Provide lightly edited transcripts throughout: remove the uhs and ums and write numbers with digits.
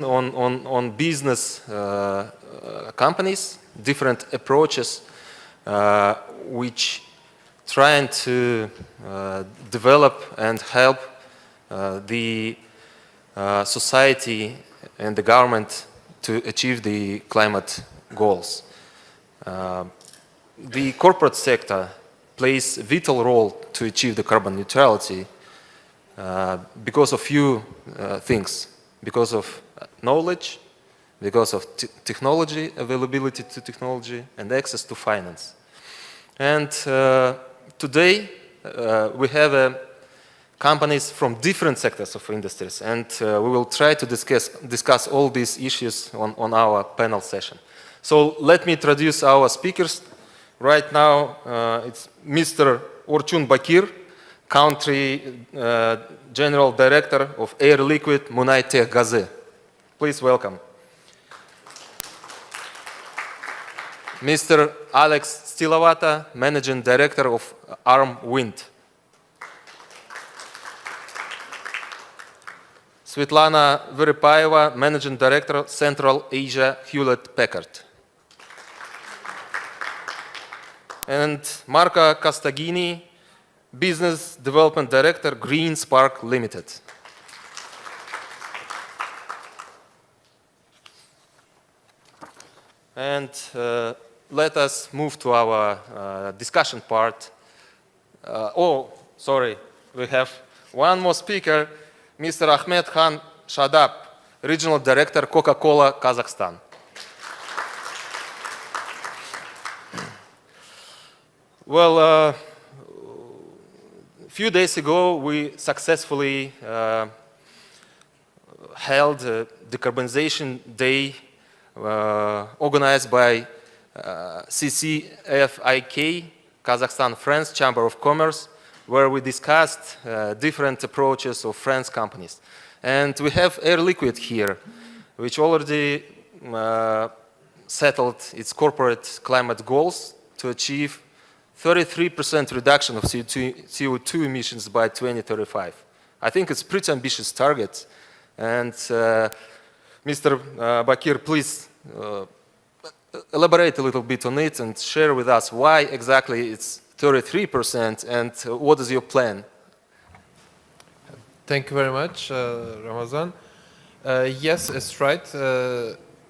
on business companies, different approaches which trying to develop and help the society and the government to achieve the climate goals. The corporate sector plays a vital role to achieve the carbon neutrality because of few things, because of knowledge, because of technology, availability to technology, and access to finance. And today we have companies from different sectors of industries, and we will try to discuss all these issues on our panel session. So let me introduce our speakers. Right now it's Mr. Orçun Bakir, Country General Director of Air Liquide Munay Tech Gazı. Please welcome. Mr. Alex Stilavata, Managing Director of ARM Wind. Svetlana Verypaeva, Managing Director, Central Asia Hewlett Packard. And Marco Castaghini, Business Development Director, Green Spark Limited. And let us move to our discussion part. Oh, sorry, we have one more speaker, Mr. Ahmed Khan Shadab, Regional Director, Coca-Cola, Kazakhstan. Well, a few days ago, we successfully held a Decarbonization Day organized by CCFIK, Kazakhstan France Chamber of Commerce, where we discussed different approaches of French companies. And we have Air Liquide here, which already settled its corporate climate goals to achieve 33% reduction of CO2 emissions by 2035. I think it's a pretty ambitious target. And Mr. Bakir, please elaborate a little bit on it and share with us why exactly it's 33% and what is your plan? Thank you very much, Ramazan. Yes, it's right.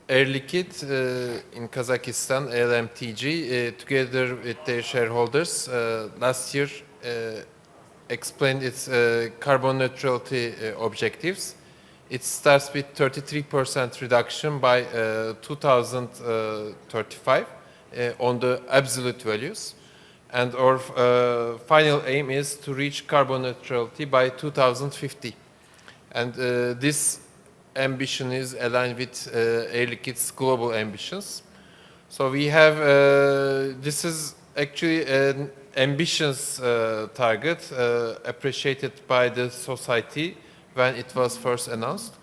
Air Liquide in Kazakhstan, LMTG, together with their shareholders, last year explained its carbon neutrality objectives. It starts with 33% reduction by 2035 on the absolute values. And our final aim is to reach carbon neutrality by 2050. And this ambition is aligned with Air Liquide's global ambitions. So we have, this is actually an ambitious target appreciated by the society when it was first announced.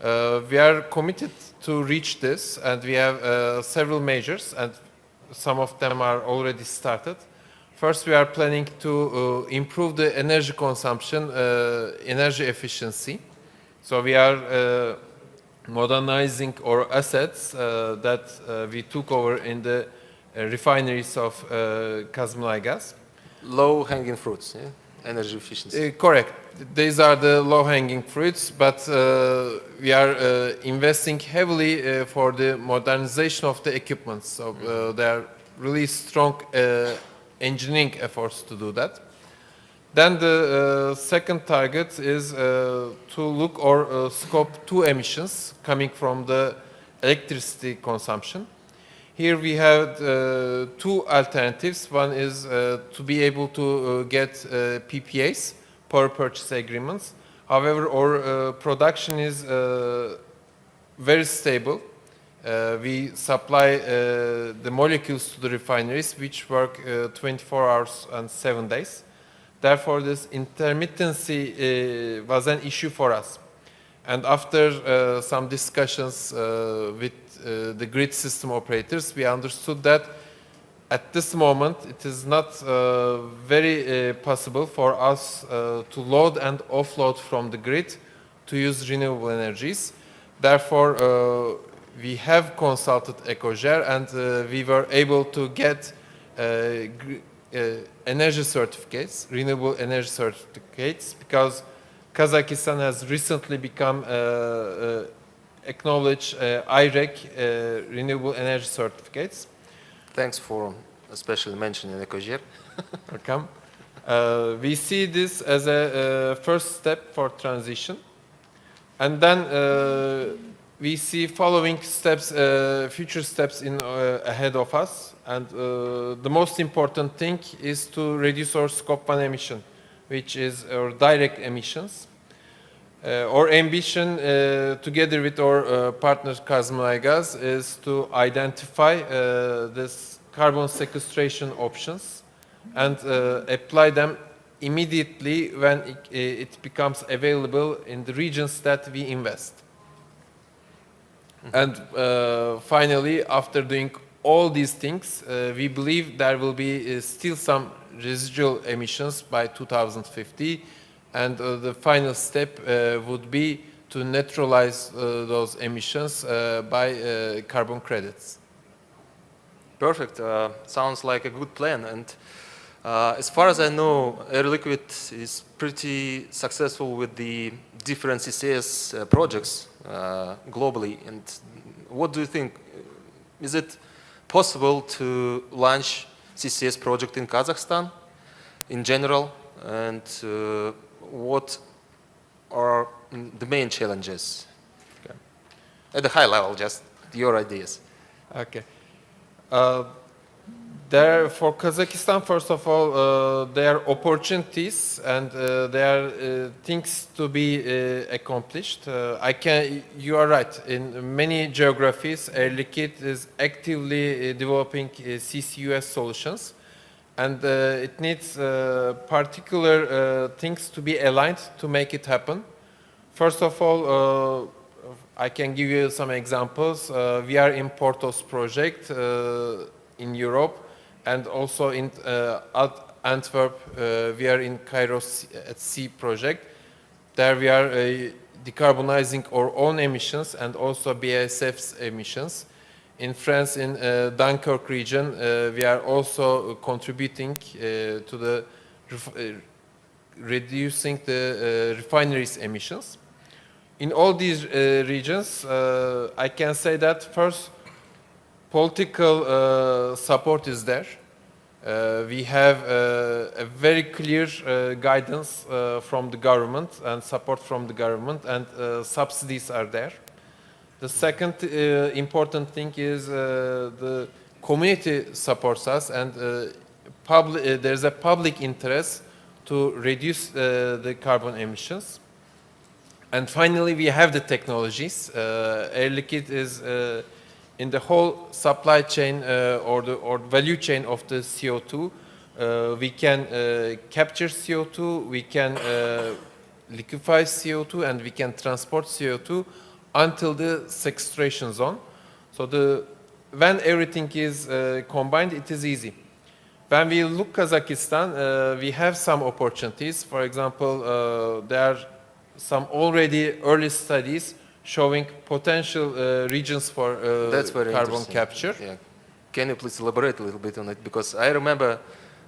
We are committed to reach this, and we have several measures, and some of them are already started. First, we are planning to improve the energy consumption, energy efficiency. So we are modernizing our assets that we took over in the refineries of Kazmunaygaz. Low-hanging fruits, yeah? Energy efficiency. Correct. These are the low-hanging fruits, but we are investing heavily for the modernization of the equipment. So there are really strong engineering efforts to do that. Then the second target is to look or scope 2 emissions coming from the electricity consumption. Here we have two alternatives. One is to be able to get PPAs, power purchase agreements. However, our production is very stable. We supply the molecules to the refineries, which work 24 hours and 7 days. Therefore, this intermittency was an issue for us. And after some discussions with the grid system operators, we understood that at this moment it is not very possible for us to load and offload from the grid to use renewable energies. Therefore, we have consulted EcoGer and we were able to get energy certificates, renewable energy certificates, because Kazakhstan has recently become acknowledged IREC renewable energy certificates. Thanks for especially mentioning EcoGer. Welcome. We see this as a first step for transition. And then we see following steps, future steps ahead of us. And the most important thing is to reduce our Scope 1 emission, which is our direct emissions. Our ambition, together with our partner Kazmuaygaz, is to identify this carbon sequestration options and apply them immediately when it becomes available in the regions that we invest. And finally, after doing all these things, we believe there will be still some residual emissions by 2050, and the final step would be to neutralize those emissions by carbon credits. Perfect. Sounds like a good plan. And as far as I know, Air Liquid is pretty successful with the different CCS projects globally. And what do you think? Is it possible to launch CCS project in Kazakhstan in general? And what are the main challenges? Okay. At the high level, just your ideas. Okay. For Kazakhstan, first of all, there are opportunities and there are things to be accomplished. You are right. In many geographies, Air Liquide is actively developing CCUS solutions, and it needs particular things to be aligned to make it happen. First of all, I can give you some examples. We are in Porthos project in Europe, and also in Antwerp, we are in Cairo at Sea project. There we are decarbonizing our own emissions and also BASF's emissions. In France, in Dunkirk region, we are also contributing to the reducing the refineries emissions. In all these regions, I can say that first, political support is there. We have a very clear guidance from the government and support from the government, and subsidies are there. The second important thing is the community supports us, and there's a public interest to reduce the carbon emissions. And finally, we have the technologies. Air Liquide is in the whole supply chain or value chain of the CO2. We can capture CO2, we can liquefy CO2, and we can transport CO2 until the sequestration zone. So when everything is combined, it is easy. When we look Kazakhstan, we have some opportunities. For example, there are some already early studies showing potential regions for carbon capture. Yeah. Can you please elaborate a little bit on it? Because I remember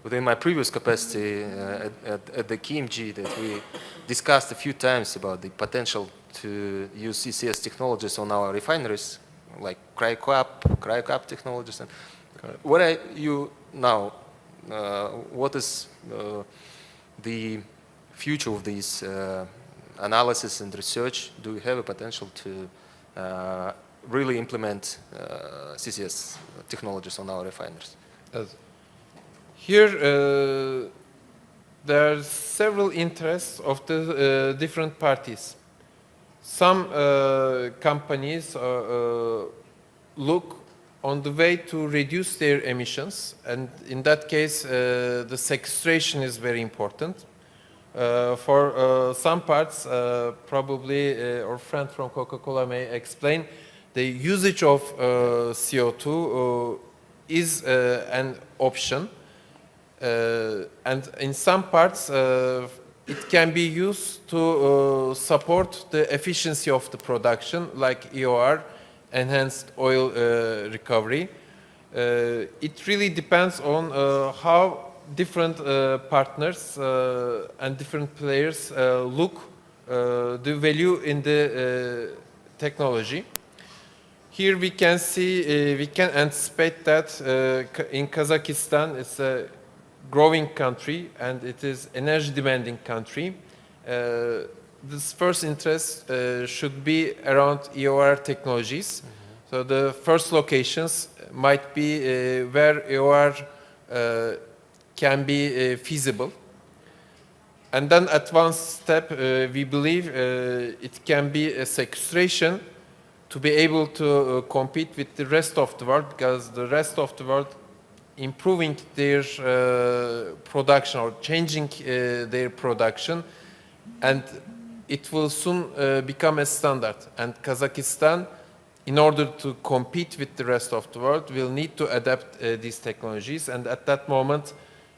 within my previous capacity at the KMG that we discussed a few times about the potential to use CCS technologies on our refineries, like cryo-cap technologies. And where are you now? What is the future of these analysis and research? Do we have a potential to really implement CCS technologies on our refineries? Here, there are several interests of the different parties. Some companies look on the way to reduce their emissions, and in that case, the sequestration is very important. For some parts, probably our friend from Coca-Cola may explain, the usage of CO2 is an option. And in some parts, it can be used to support the efficiency of the production, like EOR, enhanced oil recovery. It really depends on how different partners and different players look the value in the technology. Here we can see, we can anticipate that in Kazakhstan, it's a growing country and it is energy demanding country. This first interest should be around EOR technologies. So the first locations might be where EOR can be feasible. And then at one step, we believe it can be a sequestration to be able to compete with the rest of the world, because the rest of the world improving their production or changing their production, and it will soon become a standard. And Kazakhstan, in order to compete with the rest of the world, will need to adapt these technologies. And at that moment,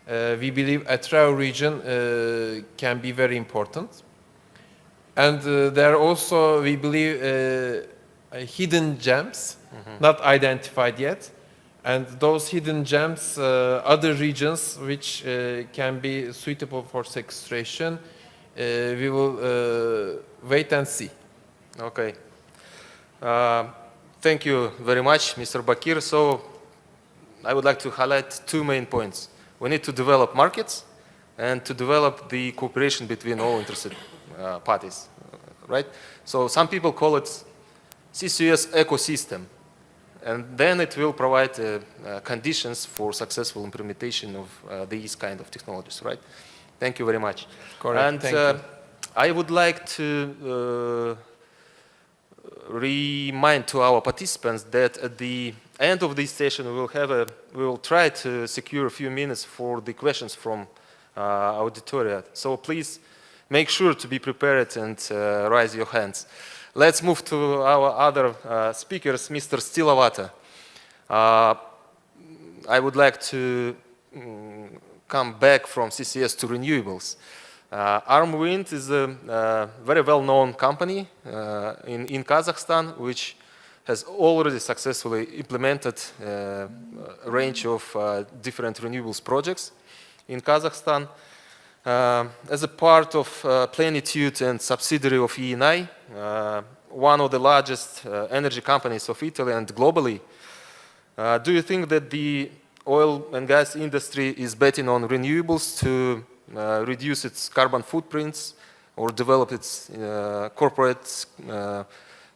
we believe Atrao region can be very important. And there are also, we believe, hidden gems, not identified yet. And those hidden gems, other regions which can be suitable for sequestration, we will wait and see. Okay. Thank you very much, Mr. Bakir. So I would like to highlight two main points. We need to develop markets and to develop the cooperation between all interested parties, right? So some people call it CCS ecosystem, and then it will provide conditions for successful implementation of these kind of technologies, right? Thank you very much. Correct. And thank you. I would like to remind to our participants that at the end of this session we will try to secure a few minutes for the questions from auditoria. So please make sure to be prepared and raise your hands. Let's move to our other speakers, Mr. Stilavata. I would like to come back from CCS to renewables. Armwind is a very well-known company in Kazakhstan, which has already successfully implemented a range of different renewables projects in Kazakhstan. As a part of Plenitude and subsidiary of ENI, one of the largest energy companies of Italy and globally, do you think that the oil and gas industry is betting on renewables to reduce its carbon footprints or develop its corporate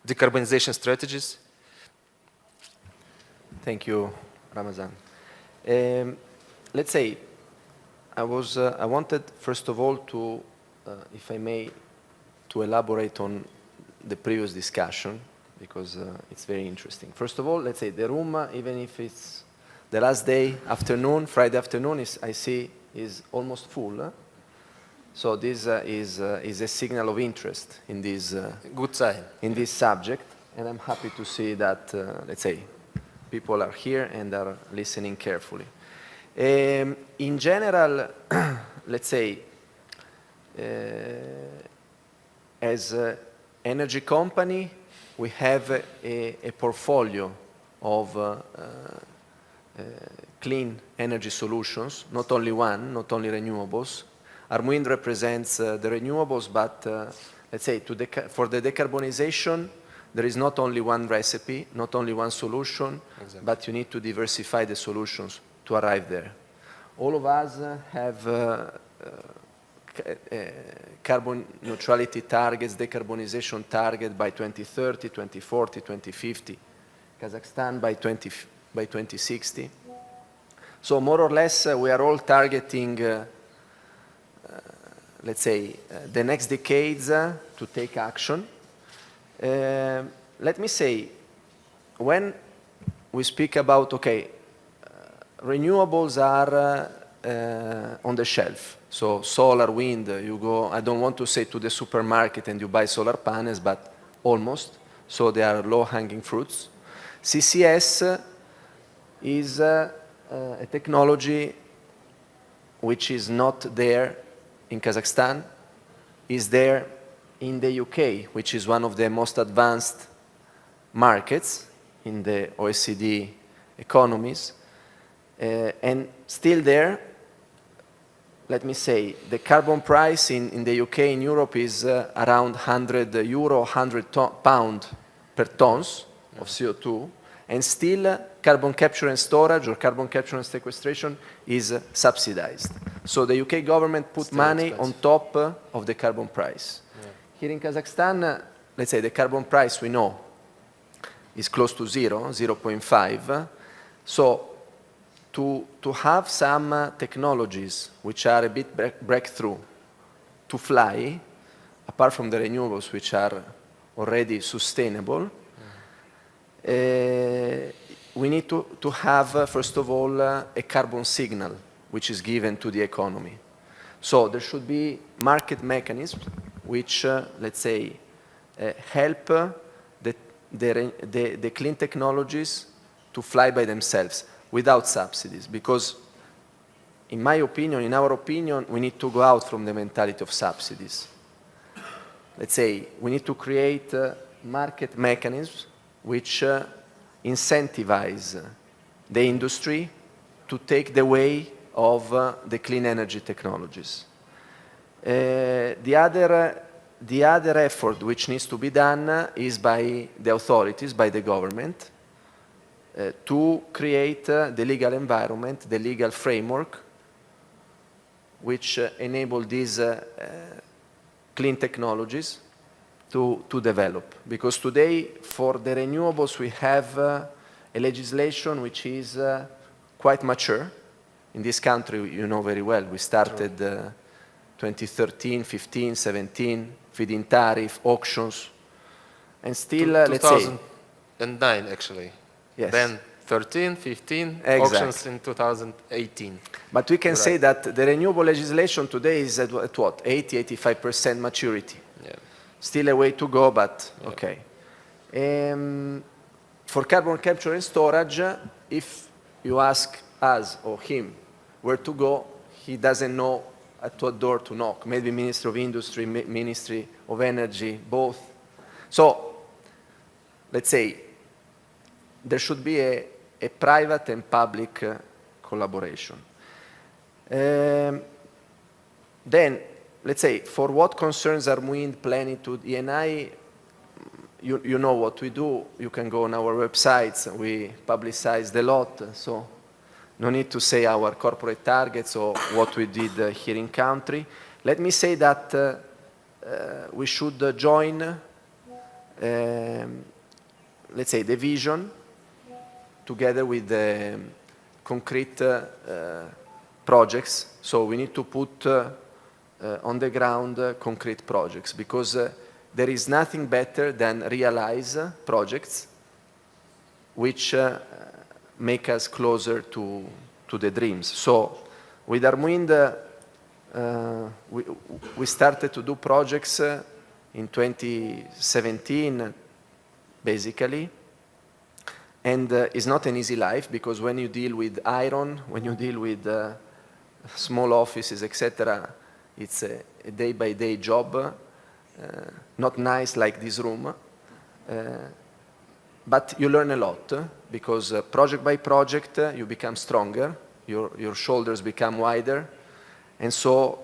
decarbonization strategies? Thank you, Ramazan. Let's say, I wanted, first of all, to, if I may, to elaborate on the previous discussion, because it's very interesting. First of all, let's say the room, even if it's the last day, afternoon, Friday afternoon, I see is almost full. So this is a signal of interest in this, good sign, in this subject. And I'm happy to see that, let's say, people are here and are listening carefully. In general, let's say, as an energy company, we have a portfolio of clean energy solutions, not only one, not only renewables. Armwind represents the renewables, but let's say for the decarbonization, there is not only one recipe, not only one solution, exactly, but you need to diversify the solutions to arrive there. All of us have carbon neutrality targets, decarbonization target by 2030, 2040, 2050. Kazakhstan by 2060. So more or less, we are all targeting, let's say, the next decades to take action. Let me say, when we speak about, okay, renewables are on the shelf. So solar, wind, you go, I don't want to say to the supermarket and you buy solar panels, but almost. So they are low-hanging fruits. CCS is a technology which is not there in Kazakhstan, is there in the UK, which is one of the most advanced markets in the OECD economies. And still there, let me say, the carbon price in the UK, in Europe, is around €100, £100 per tons of CO2, and still carbon capture and storage or carbon capture and sequestration is subsidized. So the UK government put Still money expensive. on top of the carbon price. Here in Kazakhstan, let's say the carbon price we know is close to zero, 0.5. So to have some technologies which are a bit breakthrough to fly, apart from the renewables which are already sustainable, we need to have, first of all, a carbon signal which is given to the economy. So there should be market mechanisms which, let's say, help the clean technologies to fly by themselves without subsidies. Because, in my opinion, in our opinion, we need to go out from the mentality of subsidies. Let's say, we need to create market mechanisms which incentivize the industry to take the way of the clean energy technologies. The other effort which needs to be done is by the authorities, by the government, to create the legal environment, the legal framework, which enable these clean technologies to develop. Because today, for the renewables, we have a legislation which is quite mature. In this country, you know very well, we started 2013, 15, 17, feed-in tariff, auctions, and still, let's say... 2009, actually. Yes. Then 13, 15, Exactly. auctions in 2018. But we can You're say right. that the renewable legislation today is at what? 80, 85% maturity. Yeah. Still a way to go, but okay. For carbon capture and storage, if you ask us or him where to go, he doesn't know at what door to knock. Maybe Ministry of Industry, Ministry of Energy, both. So, let's say, there should be a private and public collaboration. Then, let's say, for what concerns Armuin Plenitude ENI, you know what we do. You can go on our websites. We publicize a lot, so no need to say our corporate targets or what we did here in country. Let me say that we should join, let's say, the vision together with the concrete projects. So we need to put on the ground concrete projects, because there is nothing better than realize projects which make us closer to the dreams. So with Armuind, we started to do projects in 2017, basically. And it's not an easy life, because when you deal with iron, when you deal with small offices, etc., it's a day-by-day job, not nice like this room. But you learn a lot, because project by project, you become stronger, your shoulders become wider, and so,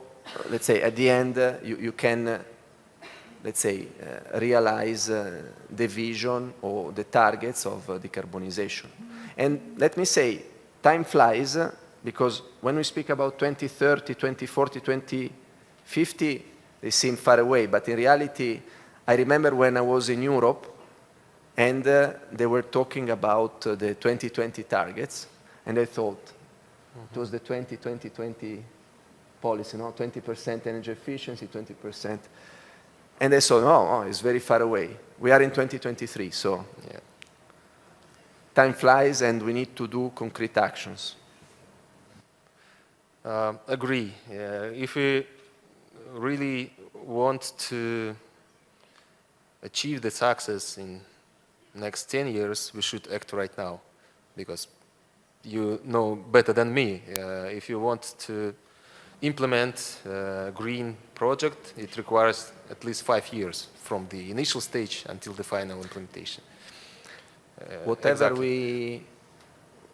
let's say, at the end, you can, let's say, realize the vision or the targets of decarbonization. And let me say, time flies, because when we speak about 2030, 2040, 2050, they seem far away, but in reality, I remember when I was in Europe, and they were talking about the 2020 targets, and I thought, it was the 20-20-20 policy, no? 20% energy efficiency, 20%. And I saw, oh, it's very far away. We are in 2023, so yeah. Time flies, and we need to do concrete actions. Agree. If we really want to achieve the success in next 10 years, we should act right now, because you know better than me. If you want to implement a green project, it requires at least 5 years from the initial stage until the final implementation. Whatever exactly.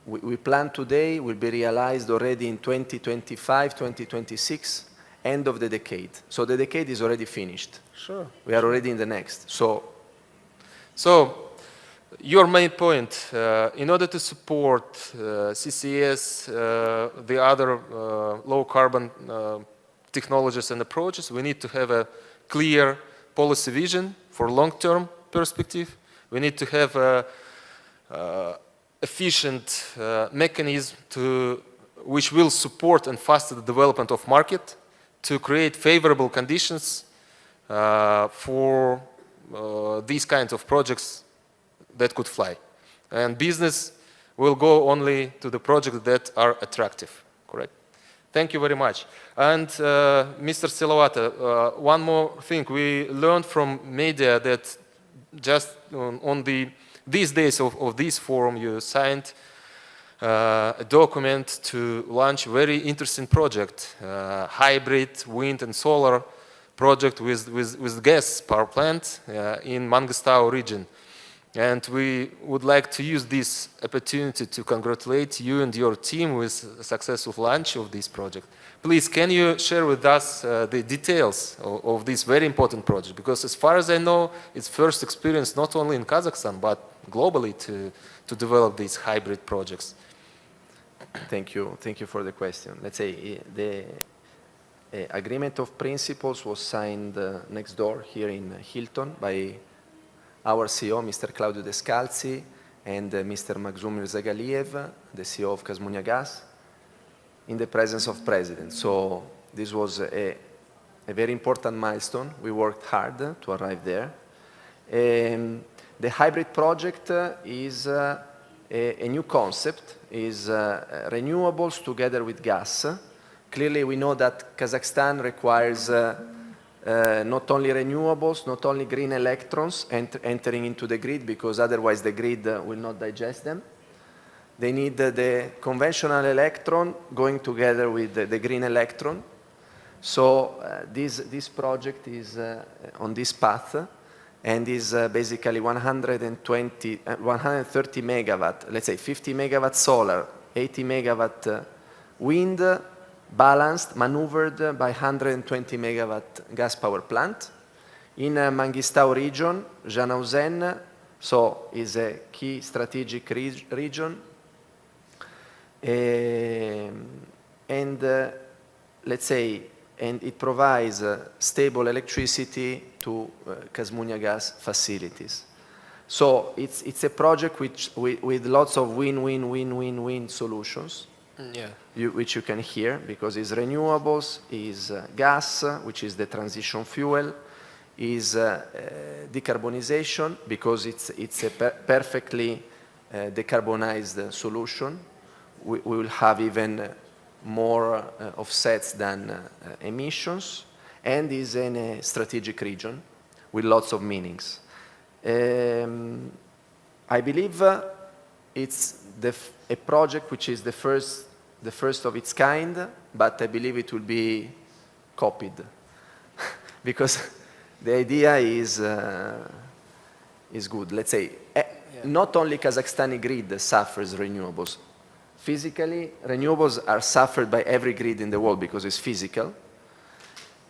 we plan today will be realized already in 2025, 2026, end of the decade. So the decade is already finished. Sure. We are already in the next. So your main point, in order to support CCS, the other low carbon technologies and approaches, we need to have a clear policy vision for long-term perspective. We need to have a efficient mechanism which will support and foster the development of market to create favorable conditions for these kinds of projects that could fly. And business will go only to the projects that are attractive, correct? Thank you very much. And Mr. Silavata, one more thing. We learned from media that just on these days of this forum, you signed a document to launch a very interesting project, hybrid wind and solar project with gas power plant in Mangostau region. And we would like to use this opportunity to congratulate you and your team with a successful launch of this project. Please, can you share with us the details of this very important project? Because as far as I know, it's first experience not only in Kazakhstan, but globally to develop these hybrid projects. thank you for the question. Let's say the agreement of principles was signed next door here in Hilton by our CEO, Mr. Claudio Descalzi, and Mr. Maksum Mirzagaliev, the CEO of Kazmunya Gas, in the presence of President. So this was a very important milestone. We worked hard to arrive there. The hybrid project is a new concept, is renewables together with gas. Clearly, we know that Kazakhstan requires not only renewables, not only green electrons entering into the grid, because otherwise the grid will not digest them. They need the conventional electron going together with the green electron. So this project is on this path and is basically 130 megawatt, let's say 50 megawatt solar, 80 megawatt wind, balanced, maneuvered by 120 megawatt gas power plant in Mangistau region, Zhanaozen, so is a key strategic region. And let's say, and it provides stable electricity to Kazmunya gas facilities. So it's a project with lots of win-win solutions. Yeah. Which you can hear, because it's renewables, is gas, which is the transition fuel, is decarbonization, because it's a perfectly decarbonized solution. We will have even more offsets than emissions, and is in a strategic region with lots of meanings. I believe it's a project which is the first of its kind, but I believe it will be copied because the idea is good. Let's say, not only Kazakhstani grid suffers renewables. Physically, renewables are suffered by every grid in the world because it's physical.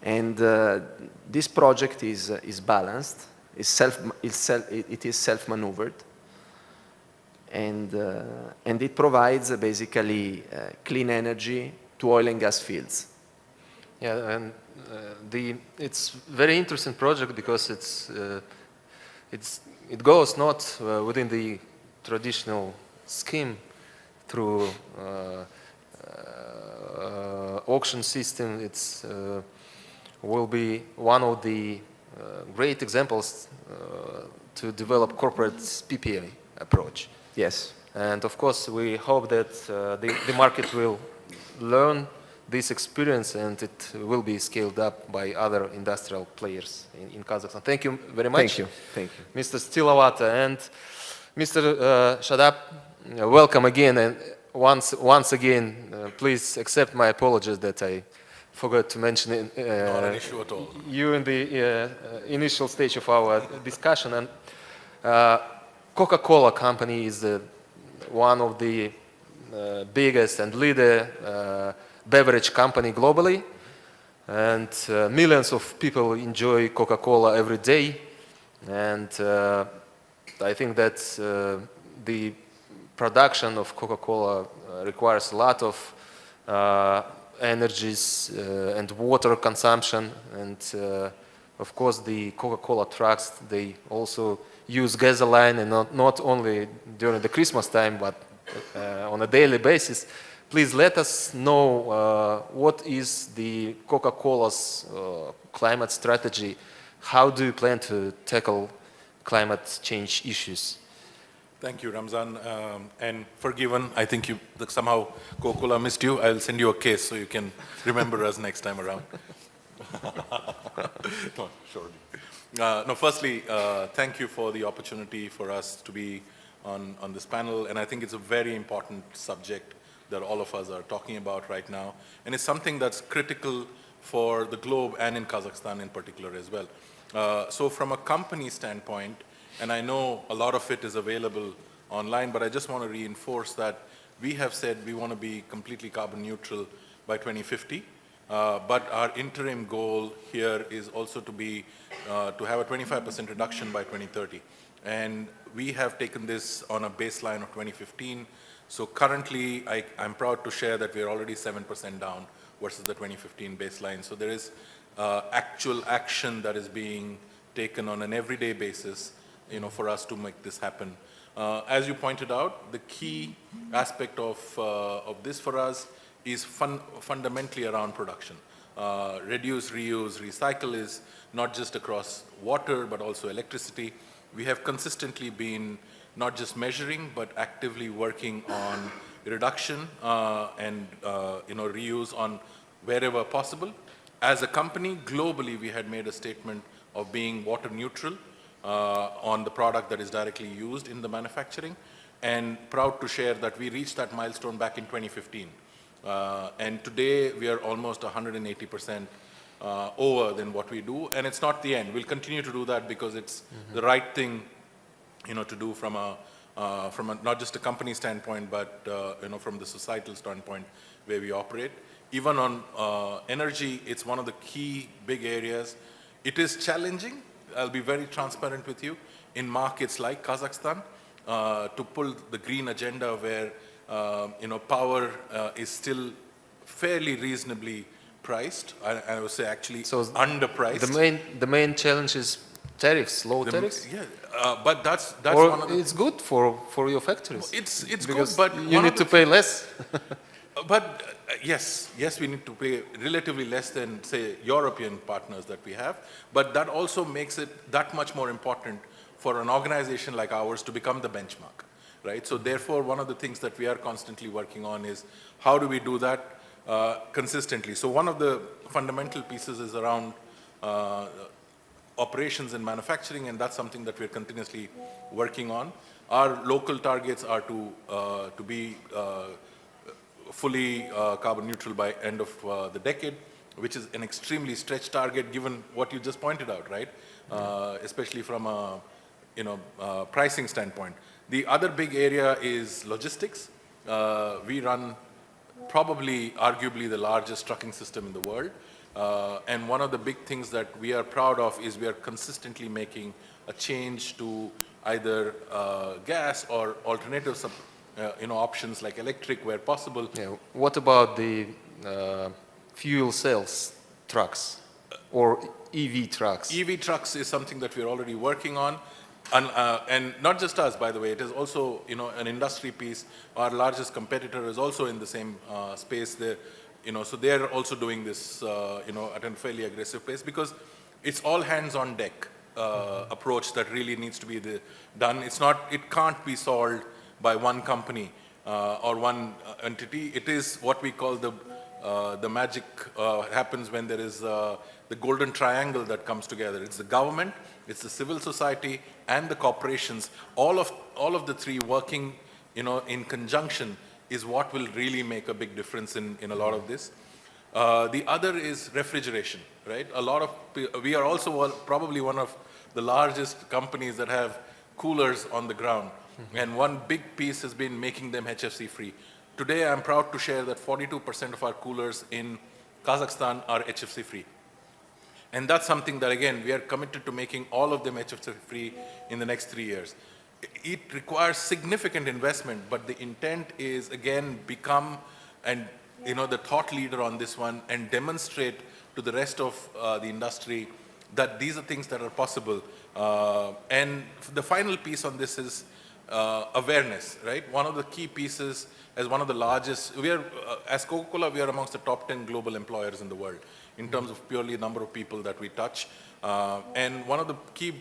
And this project is balanced, it is self-maneuvered. And it provides basically clean energy to oil and gas fields. Yeah, and it's very interesting project because it goes not within the traditional scheme through auction system. It's will be one of the great examples to develop corporate PPA approach. Yes. And of course, we hope that the market will learn this experience and it will be scaled up by other industrial players in Kazakhstan. Thank you very much. Thank you. Mr. Stilavata and Mr. Shadab, welcome again. And once again, please accept my apologies that I forgot to mention it, Not an issue at all. you in the initial stage of our discussion. And Coca-Cola company is one of the biggest and leader beverage company globally. And millions of people enjoy Coca-Cola every day. And I think that the production of Coca-Cola requires a lot of energies and water consumption. And of course, the Coca-Cola trucks, they also use gasoline, and not only during the Christmas time, but on a daily basis. Please let us know what is the Coca-Cola's climate strategy. How do you plan to tackle climate change issues? Thank you, Ramzan. And forgiven, I think somehow Coca-Cola missed you. I'll send you a case so you can remember us next time around. No, surely. No, firstly, thank you for the opportunity for us to be on this panel. And I think it's a very important subject that all of us are talking about right now. And it's something that's critical for the globe and in Kazakhstan in particular as well. So from a company standpoint, and I know a lot of it is available online, but I just want to reinforce that we have said we want to be completely carbon neutral by 2050. But our interim goal here is also to have a 25% reduction by 2030. And we have taken this on a baseline of 2015. So currently, I'm proud to share that we're already 7% down versus the 2015 baseline. So there is actual action that is being taken on an everyday basis, for us to make this happen. As you pointed out, the key aspect of this for us is fundamentally around production. Reduce, reuse, recycle is not just across water, but also electricity. We have consistently been not just measuring, but actively working on reduction and reuse on wherever possible. As a company, globally, we had made a statement of being water neutral on the product that is directly used in the manufacturing, and proud to share that we reached that milestone back in 2015. And today, we are almost 180% over than what we do, and it's not the end. We'll continue to do that because it's the right thing to do from a not just a company standpoint, but from the societal standpoint where we operate. Even on energy, it's one of the key big areas. It is challenging. I'll be very transparent with you in markets like Kazakhstan to pull the green agenda where power is still fairly reasonably priced. I would say actually underpriced. The main challenge is tariffs, low tariffs. Yeah, but that's or one of the. It's good for your factories. It's because good, but you need to pay less. But yes, we need to pay relatively less than, say, European partners that we have. But that also makes it that much more important for an organization like ours to become the benchmark, right? So therefore, one of the things that we are constantly working on is how do we do that consistently. So one of the fundamental pieces is around operations and manufacturing, and that's something that we're continuously working on. Our local targets are to be fully carbon neutral by end of the decade, which is an extremely stretched target given what you just pointed out, right? Especially from a pricing standpoint. The other big area is logistics. We run probably arguably the largest trucking system in the world. And one of the big things that we are proud of is we are consistently making a change to either gas or alternative options like electric where possible. Yeah. What about the fuel cells trucks or EV trucks? EV trucks is something that we're already working on. And not just us, by the way, it is also an industry piece. Our largest competitor is also in the same space there. So they're also doing this at a fairly aggressive pace because it's all hands on deck approach that really needs to be done. It can't be solved by one company or one entity. It is what we call the magic happens when there is the golden triangle that comes together. It's the government, it's the civil society, and the corporations. All of the three working, in conjunction is what will really make a big difference in a lot of this. The other is refrigeration, right? We are also probably one of the largest companies that have coolers on the ground. And one big piece has been making them HFC free. Today, I'm proud to share that 42% of our coolers in Kazakhstan are HFC free. And that's something that, again, we are committed to making all of them HFC free in the next 3 years. It requires significant investment, but the intent is, again, become the thought leader on this one and demonstrate to the rest of the industry that these are things that are possible. And the final piece on this is awareness, right? One of the key pieces, as one of the largest, as Coca-Cola, we are amongst the top 10 global employers in the world in terms of purely number of people that we touch. And one of the key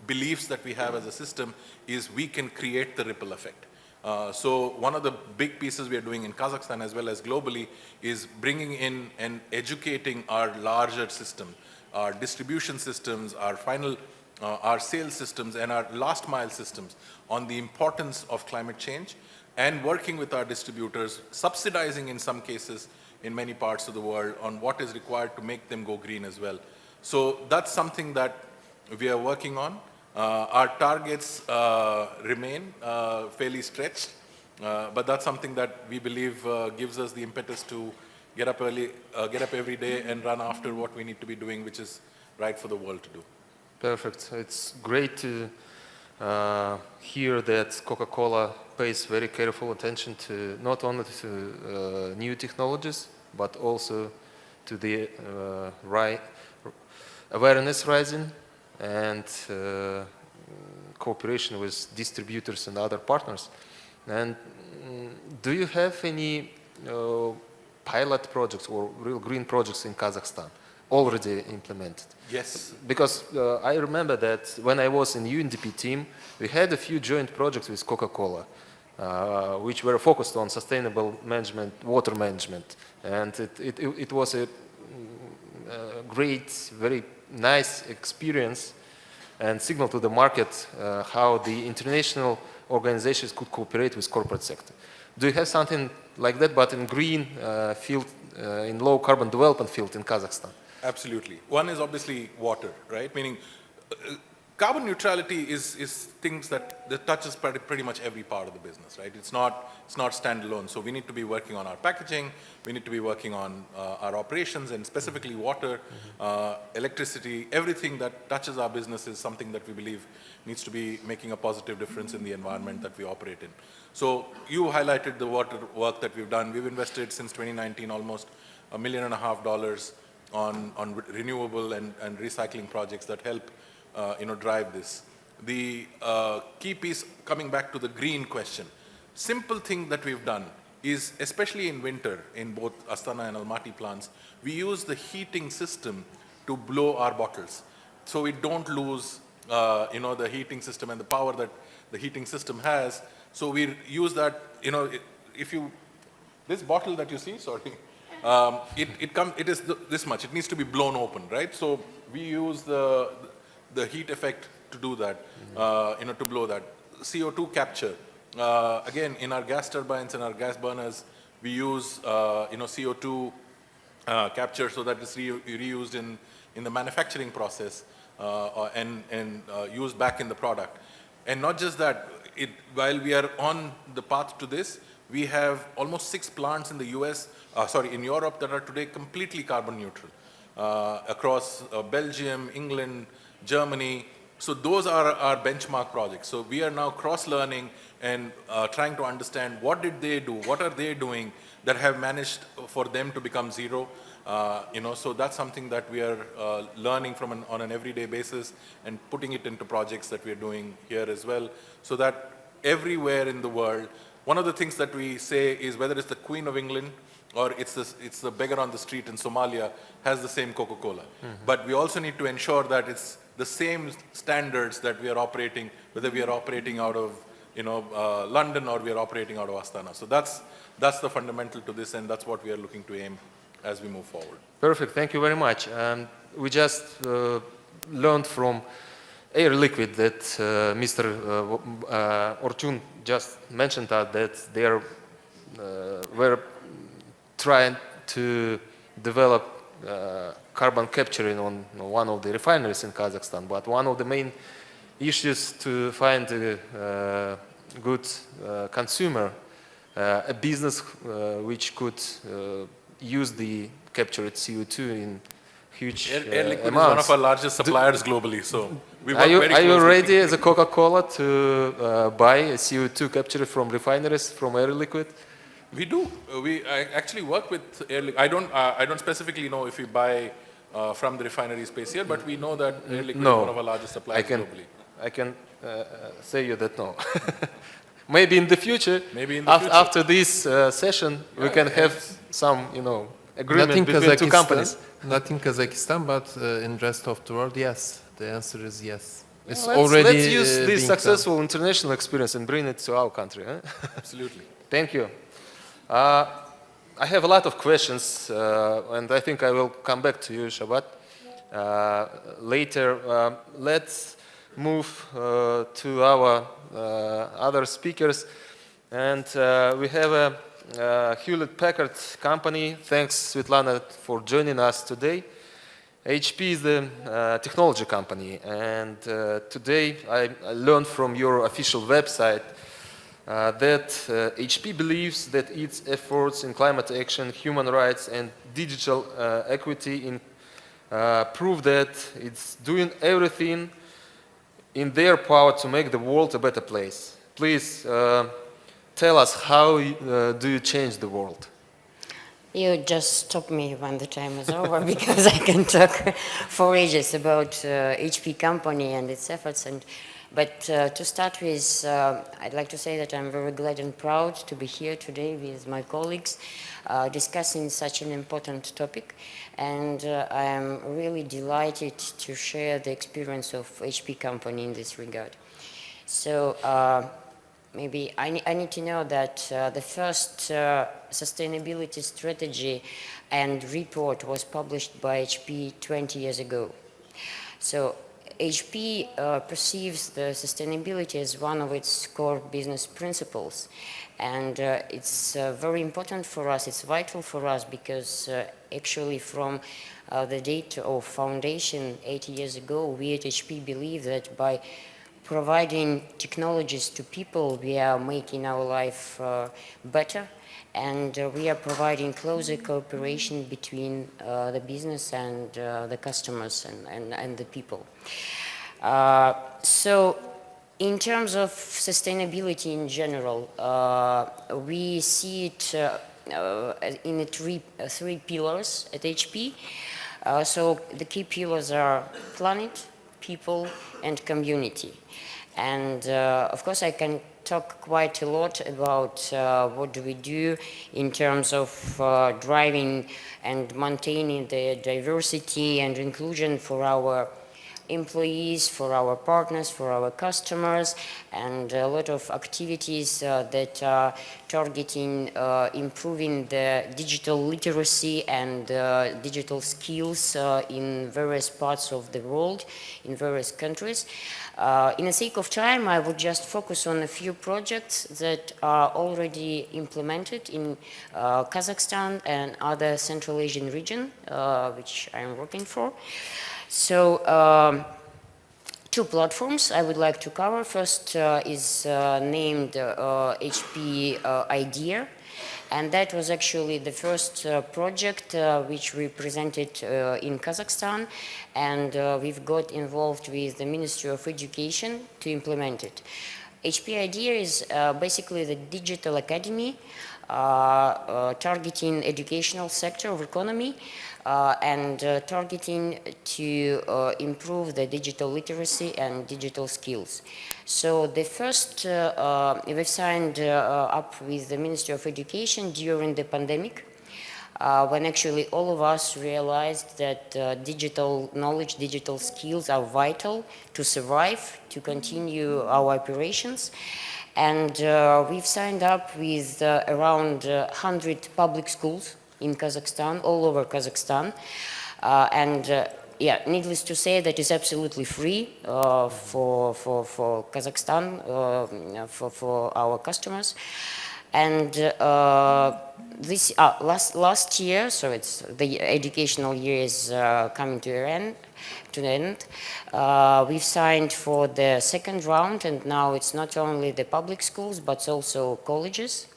beliefs that we have as a system is we can create the ripple effect. So one of the big pieces we are doing in Kazakhstan as well as globally is bringing in and educating our larger system, our distribution systems, our sales systems, and our last mile systems on the importance of climate change, and working with our distributors, subsidizing in some cases in many parts of the world on what is required to make them go green as well. So that's something that we are working on. Our targets remain fairly stretched, but that's something that we believe gives us the impetus to get up early, get up every day and run after what we need to be doing, which is right for the world to do. Perfect. It's great to hear that Coca-Cola pays very careful attention to not only to new technologies, but also to the awareness rising and cooperation with distributors and other partners. And do you have any pilot projects or real green projects in Kazakhstan already implemented? Yes. Because I remember that when I was in UNDP team, we had a few joint projects with Coca-Cola, which were focused on sustainable management, water management. And it was a great, very nice experience and signal to the market how the international organizations could cooperate with corporate sector. Do you have something like that, but in green field, in low carbon development field in Kazakhstan? Absolutely. One is obviously water, right? Meaning carbon neutrality is things that touches pretty much every part of the business, right? It's not standalone. So we need to be working on our packaging, we need to be working on our operations, and specifically water, electricity, everything that touches our business is something that we believe needs to be making a positive difference in the environment that we operate in. So you highlighted the water work that we've done. We've invested since 2019 almost $1.5 million on renewable and recycling projects that help drive this. The key piece, coming back to the green question, simple thing that we've done is, especially in winter in both Astana and Almaty plants, we use the heating system to blow our bottles. So we don't lose the heating system and the power that the heating system has. So we use that, this bottle that you see, sorry, it is this much. It needs to be blown open, right? So we use the heat effect to do that, to blow that. CO2 capture. Again, in our gas turbines and our gas burners, we use CO2 capture so that it's reused in the manufacturing process and used back in the product. And not just that, while we are on the path to this, we have almost 6 plants in the in Europe that are today completely carbon neutral across Belgium, England, Germany. So those are our benchmark projects. So we are now cross-learning and trying to understand what did they do, what are they doing that have managed for them to become zero. So that's something that we are learning from on an everyday basis and putting it into projects that we are doing here as well, so that everywhere in the world, one of the things that we say is whether it's the Queen of England or it's the beggar on the street in Somalia has the same Coca-Cola. Mm-hmm. But we also need to ensure that it's the same standards that we are operating, whether we are operating out of London or we are operating out of Astana. So that's the fundamental to this, and that's what we are looking to aim as we move forward. Perfect, thank you very much. We just learned from Air Liquid that Mr. Orchun just mentioned that they were trying to develop carbon capturing on one of the refineries in Kazakhstan, but one of the main issues to find a good consumer, a business which could use the captured CO2 in huge Air Liquide is amounts. one of our largest suppliers globally, so we work Are you, very are you closely. ready as a Coca-Cola to buy a CO2 captured from refineries from Air Liquide? We do. I actually work with Air Liquide. I don't specifically know if we buy from the refinery space here, but we know that Air Liquide is one of our largest suppliers globally. I can say you that no. Maybe in the future, after this session, we can have some, agreement between two companies. Not in Kazakhstan, but in rest of the world, yes. The answer is yes. It's Let's use this successful international experience and bring it to our country. Huh? Absolutely. Thank you. I have a lot of questions, and I think I will come back to you, Shabat, later. Let's move to our other speakers. And we have a Hewlett-Packard company. Thanks, Svetlana, for joining us today. HP is the technology company, and today I learned from your official website that HP believes that its efforts in climate action, human rights, and digital equity prove that it's doing everything in their power to make the world a better place. Please tell us, how do you change the world? You just stop me when the time is over because I can talk for ages about HP company and its efforts. But to start with, I'd like to say that I'm very glad and proud to be here today with my colleagues discussing such an important topic. And I am really delighted to share the experience of HP company in this regard. So maybe I need to know that the first sustainability strategy and report was published by HP 20 years ago. So HP perceives the sustainability as one of its core business principles. And it's very important for us, it's vital for us, because actually from the date of foundation 80 years ago, we at HP believe that by providing technologies to people, we are making our life better, and we are providing closer cooperation between the business and the customers and the people. So in terms of sustainability in general, we see it in three pillars at HP. So the key pillars are planet, people, and community. And of course I can talk quite a lot about what do we do in terms of driving and maintaining the diversity and inclusion for our employees, for our partners, for our customers, and a lot of activities that are targeting improving the digital literacy and digital skills in various parts of the world, in various countries. In the sake of time, I would just focus on a few projects that are already implemented in Kazakhstan and other Central Asian region, which I am working for. So, two platforms I would like to cover. First is named HP IDEA, and that was actually the first project which we presented in Kazakhstan, and we've got involved with the Ministry of Education to implement it. HP IDEA is basically the digital academy targeting educational sector of economy and targeting to improve the digital literacy and digital skills. So the first, we signed up with the Ministry of Education during the pandemic, when actually all of us realized that digital knowledge, digital skills are vital to survive, to continue our operations. And we've signed up with around 100 public schools in Kazakhstan, all over Kazakhstan. Yeah, needless to say, that is absolutely free for Kazakhstan, for our customers. And this last year, so it's the educational year is coming to an end. We've signed for the second round, and now it's not only the public schools but also colleges.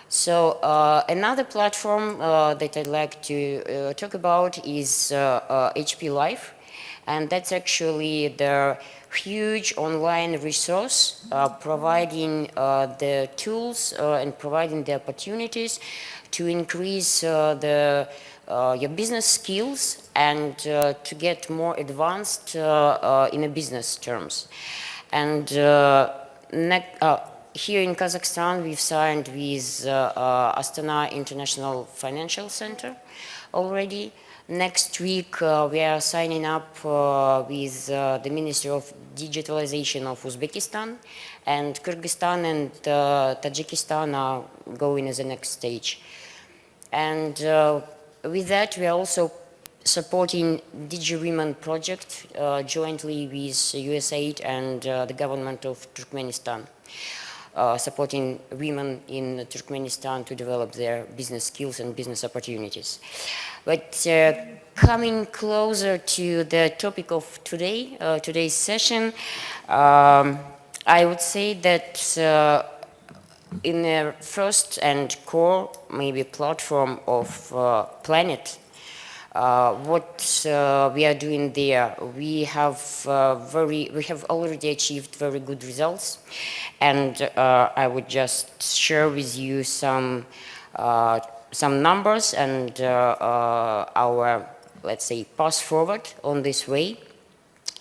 So another platform that I'd like to talk about is HP Live, and that's actually the huge online resource providing the tools and providing the opportunities to increase your business skills and to get more advanced in a business terms. And here in Kazakhstan, we've signed with Astana International Financial Center already. Next week, we are signing up with the Ministry of Digitalization of Uzbekistan, and Kyrgyzstan and Tajikistan are going as the next stage. And with that, we are also supporting DigiWomen project jointly with USAID and the government of Turkmenistan. Supporting women in Turkmenistan to develop their business skills and business opportunities. But coming closer to the topic of today, today's session, I would say that in the first and core, maybe platform of Planet, what we are doing there, we have already achieved very good results, and I would just share with you some numbers and our, let's say, path forward on this way.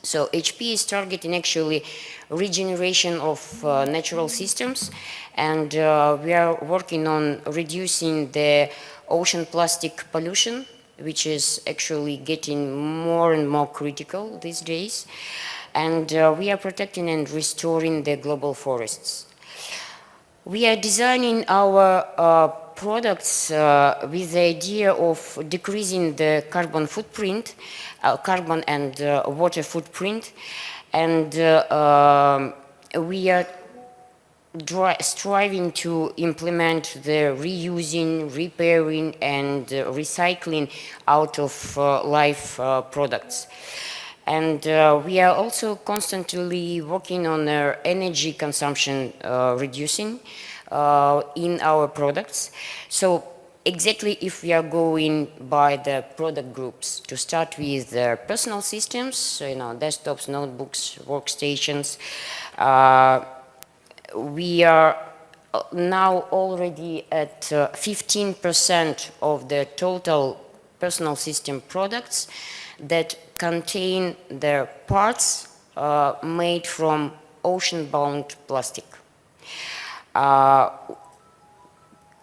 So HP is targeting actually regeneration of natural systems, and we are working on reducing the ocean plastic pollution, which is actually getting more and more critical these days. And we are protecting and restoring the global forests. We are designing our products with the idea of decreasing the carbon footprint, carbon and water footprint, and we are striving to implement the reusing, repairing, and recycling out of life products. And we are also constantly working on energy consumption reducing in our products. So exactly if we are going by the product groups, to start with personal systems, so, desktops, notebooks, workstations, we are now already at 15% of the total personal system products that contain their parts made from ocean-bound plastic.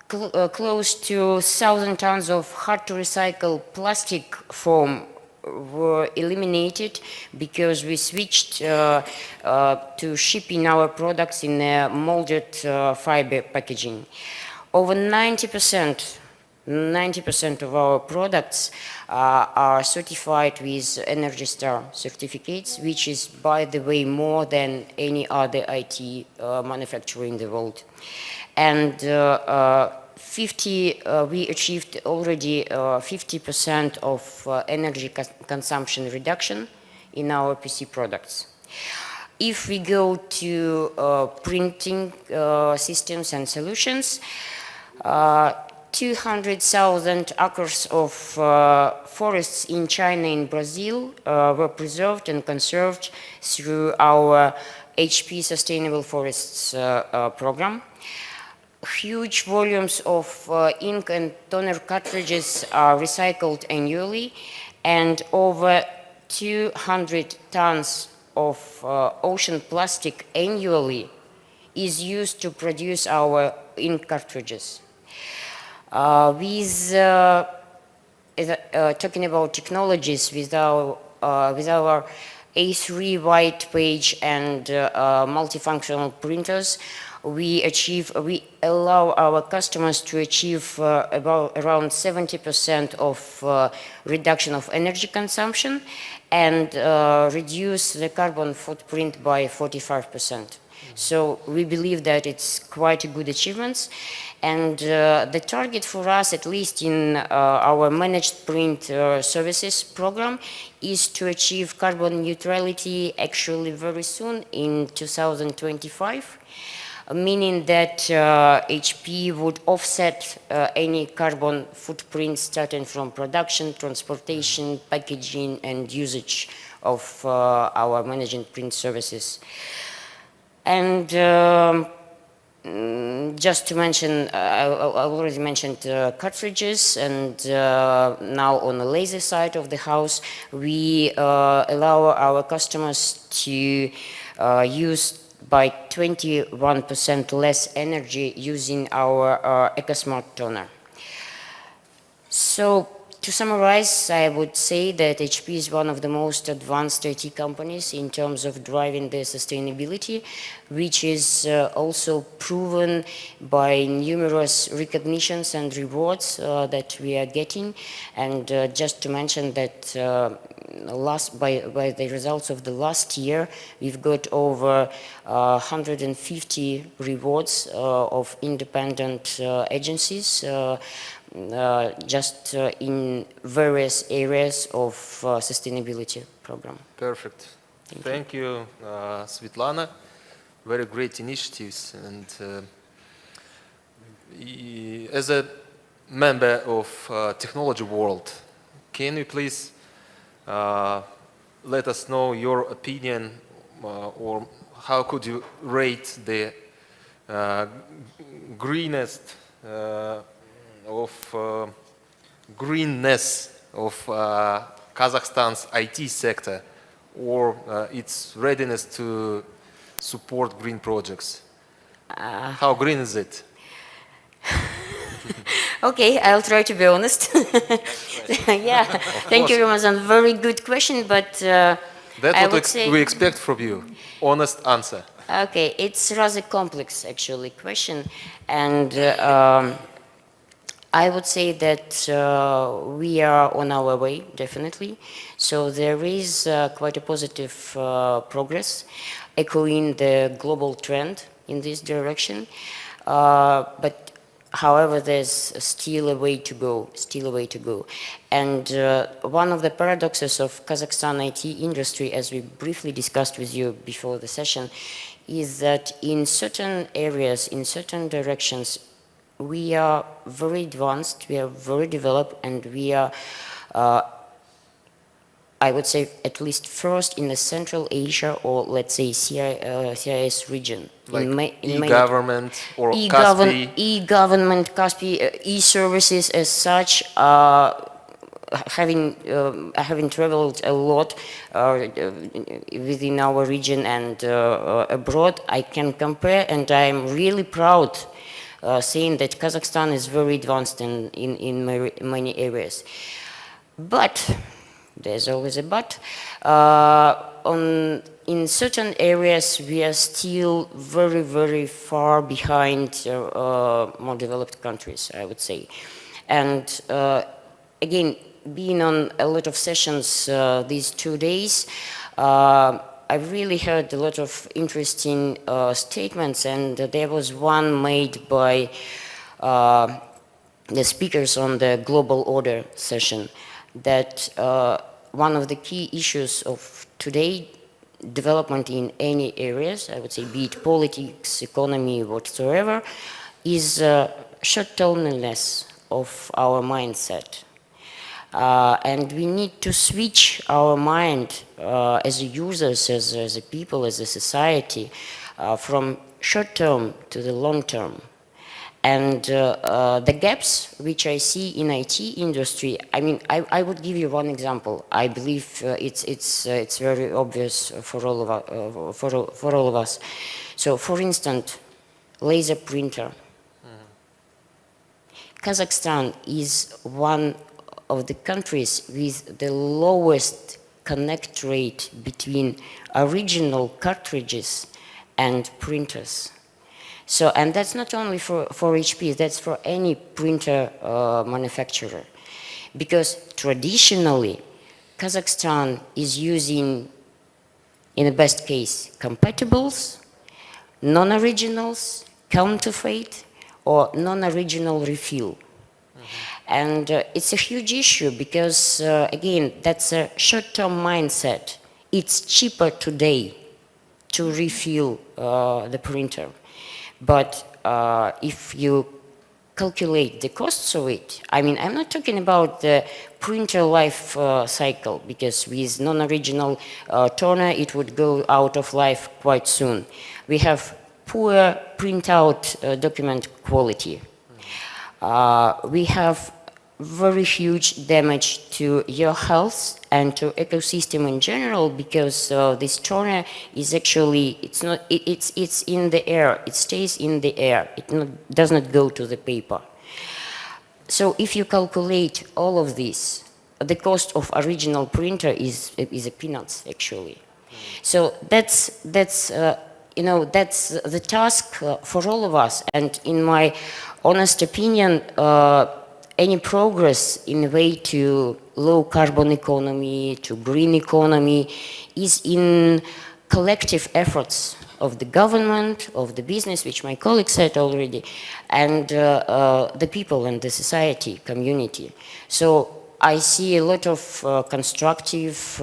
Close to 1,000 tons of hard-to-recycle plastic foam were eliminated because we switched to shipping our products in molded fiber packaging. Over 90% of our products are certified with Energy Star certificates, which is, by the way, more than any other IT manufacturer in the world. And we achieved already 50% of energy consumption reduction in our PC products. If we go to printing systems and solutions, 200,000 acres of forests in China and Brazil were preserved and conserved through our HP Sustainable Forests program. Huge volumes of ink and toner cartridges are recycled annually, and over 200 tons of ocean plastic annually is used to produce our ink cartridges. Talking about technologies, with our A3 white page and multifunctional printers, we allow our customers to achieve around 70% of reduction of energy consumption and reduce the carbon footprint by 45%. So we believe that it's quite a good achievement. And the target for us, at least in our managed print services program, is to achieve carbon neutrality actually very soon in 2025. Meaning that HP would offset any carbon footprint starting from production, transportation, packaging, and usage of our managed print services. And just to mention, I already mentioned cartridges, and now on the laser side of the house, we allow our customers to use by 21% less energy using our EcoSmart toner. So to summarize, I would say that HP is one of the most advanced IT companies in terms of driving the sustainability, which is also proven by numerous recognitions and rewards that we are getting. And just to mention that by the results of the last year, we've got over 150 rewards of independent agencies just in various areas of sustainability program. Perfect. Thank you, Svetlana. Very great initiatives. And as a member of technology world, can you please let us know your opinion or how could you rate the greenest greenness of Kazakhstan's IT sector or its readiness to support green projects? How green is it? Okay, I'll try to be honest. Yeah, thank you, Ramazan. Very good question, but that's what we expect from you. Honest answer. Okay, it's rather complex, actually, question, and I would say that we are on our way, definitely. So there is quite a positive progress, echoing the global trend in this direction. But however, there's still a way to go, And one of the paradoxes of Kazakhstan IT industry, as we briefly discussed with you before the session, is that in certain areas, in certain directions, we are very advanced, we are very developed, and we are, I would say, at least first in the Central Asia or let's say CIS region. Like e-government or Kaspi? E-government, Kaspi, e-services as such, having traveled a lot within our region and abroad, I can compare, and I'm really proud saying that Kazakhstan is very advanced in many areas. But, there's always a but, in certain areas we are still very, very far behind more developed countries, I would say. And again, being on a lot of sessions these 2 days, I've really heard a lot of interesting statements, and there was one made by the speakers on the Global Order session, that one of the key issues of today, development in any areas, I would say, be it politics, economy, whatsoever, is short-termness of our mindset. And we need to switch our mind as users, as a people, as a society, from short-term to the long-term. And the gaps which I see in IT industry, I mean, I would give you one example. I believe it's very obvious for all of us. So, for instance, laser printer. Kazakhstan is one of the countries with the lowest connect rate between original cartridges and printers. So, and that's not only for HP, that's for any printer manufacturer. Because traditionally, Kazakhstan is using, in the best case, compatibles, non-originals, counterfeit, or non-original refill. And it's a huge issue because, again, that's a short-term mindset. It's cheaper today to refill the printer. But if you calculate the costs of it, I mean, I'm not talking about the printer life cycle, because with non-original toner, it would go out of life quite soon. We have poor printout document quality. We have very huge damage to your health and to ecosystem in general, because this toner is actually, it's in the air, it stays in the air, does not go to the paper. So if you calculate all of this, the cost of original printer is a peanuts actually. So that's you know, that's the task for all of us. And in my honest opinion, any progress in the way to low carbon economy, to green economy, is in collective efforts of the government, of the business, which my colleague said already, and the people and the society, community. So I see a lot of constructive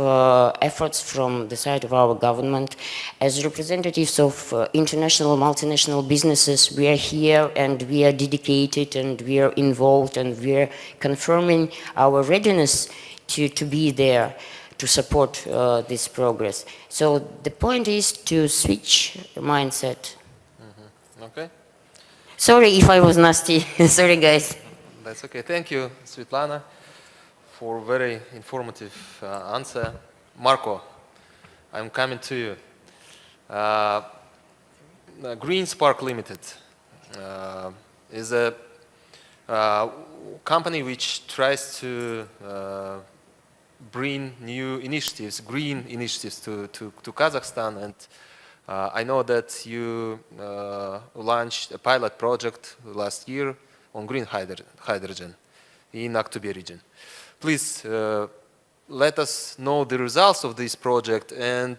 efforts from the side of our government. As representatives of international, multinational businesses, we are here and we are dedicated and we are involved and we are confirming our readiness to be there to support this progress. So the point is to switch mindset. Okay. Sorry if I was nasty. Sorry, guys. That's okay. Thank you, Svetlana, for very informative answer. Marco, I'm coming to you. Green Spark Limited is a company which tries to bring new initiatives, green initiatives to Kazakhstan, and I know that you launched a pilot project last year on green hydrogen in Aktobe region. Please let us know the results of this project, and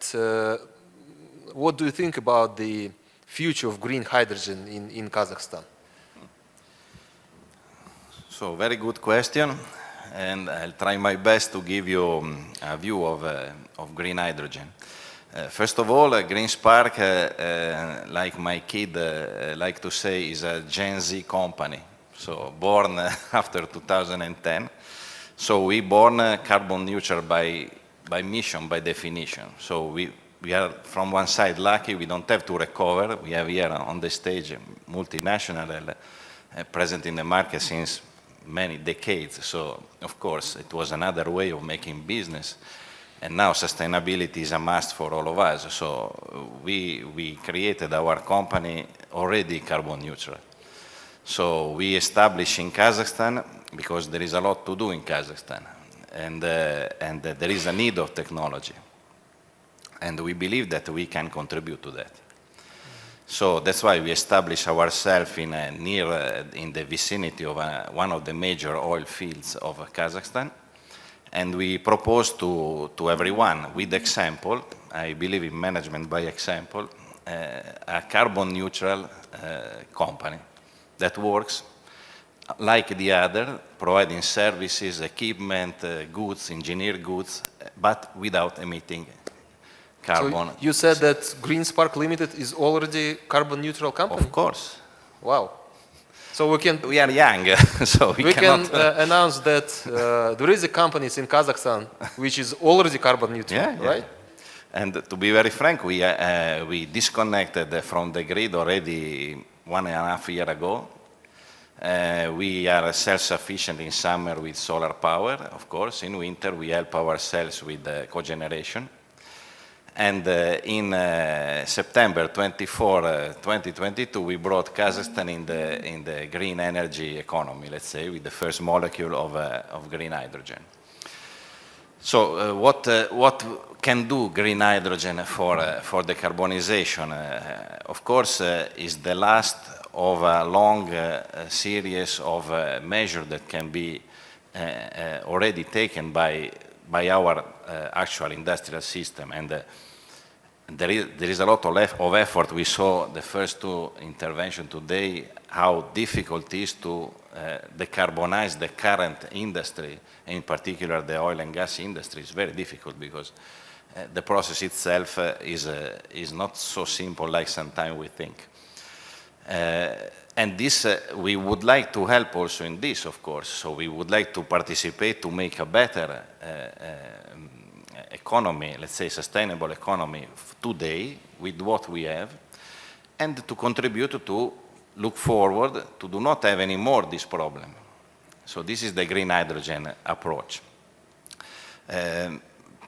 what do you think about the future of green hydrogen in Kazakhstan? So, very good question, and I'll try my best to give you a view of green hydrogen. First of all, Green Spark, like my kid like to say, is a Gen Z company. So born after 2010. So we born carbon neutral by mission, by definition. So we are from one side lucky, we don't have to recover. We have here on the stage multinational present in the market since many decades. So of course it was another way of making business. And now sustainability is a must for all of us. So we created our company already carbon neutral. So we established in Kazakhstan because there is a lot to do in Kazakhstan. And there is a need of technology. And we believe that we can contribute to that. So that's why we established ourselves in the vicinity of one of the major oil fields of Kazakhstan. And we propose to everyone, with example, I believe in management by example, a carbon neutral company that works like the other, providing services, equipment, goods, engineered goods, but without emitting carbon. So you said that Green Spark Limited is already carbon neutral company? Of course. Wow. So we are young, so we can cannot announce that there is a company in Kazakhstan which is already carbon neutral, right? And to be very frank, we disconnected from the grid already 1.5 years ago. We are self-sufficient in summer with solar power, of course. In winter, we help ourselves with cogeneration. And in September 24, 2022, we brought Kazakhstan in the green energy economy, let's say, with the first molecule of green hydrogen. So what can do green hydrogen for decarbonization? Of course, is the last of a long series of measures that can be already taken by our actual industrial system. And there is a lot of effort. We saw the first two interventions today, how difficult it is to decarbonize the current industry, in particular the oil and gas industry. It's very difficult because the process itself is not so simple like sometimes we think. And this, we would like to help also in this, of course. So we would like to participate to make a better economy, let's say sustainable economy today with what we have, and to contribute to look forward to do not have any more this problem. So this is the green hydrogen approach.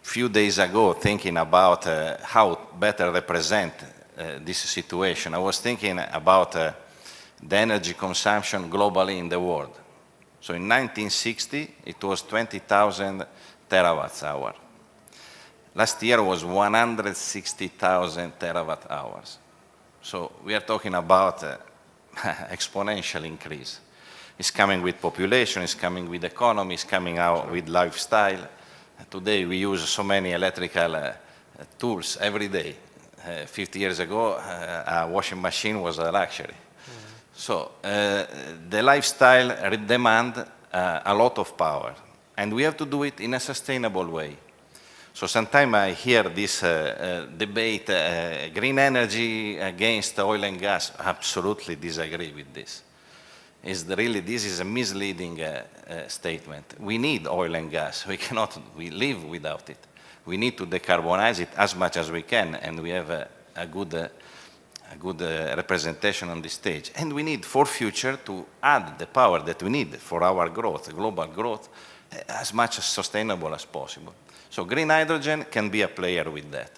Few days ago, thinking about how better represent this situation, I was thinking about the energy consumption globally in the world. So in 1960, it was 20,000 terawatt hours. Last year was 160,000 terawatt hours. So we are talking about exponential increase. It's coming with population, it's coming with economy, it's coming out with lifestyle. Today we use so many electrical tools every day. 50 years ago, a washing machine was a luxury. So the lifestyle demand a lot of power, and we have to do it in a sustainable way. So sometimes I hear this debate, green energy against oil and gas. Absolutely disagree with this. This is a misleading statement. We need oil and gas. We cannot live without it. We need to decarbonize it as much as we can, and we have a good representation on this stage. And we need for future to add the power that we need for our growth, global growth, as much as sustainable as possible. So green hydrogen can be a player with that.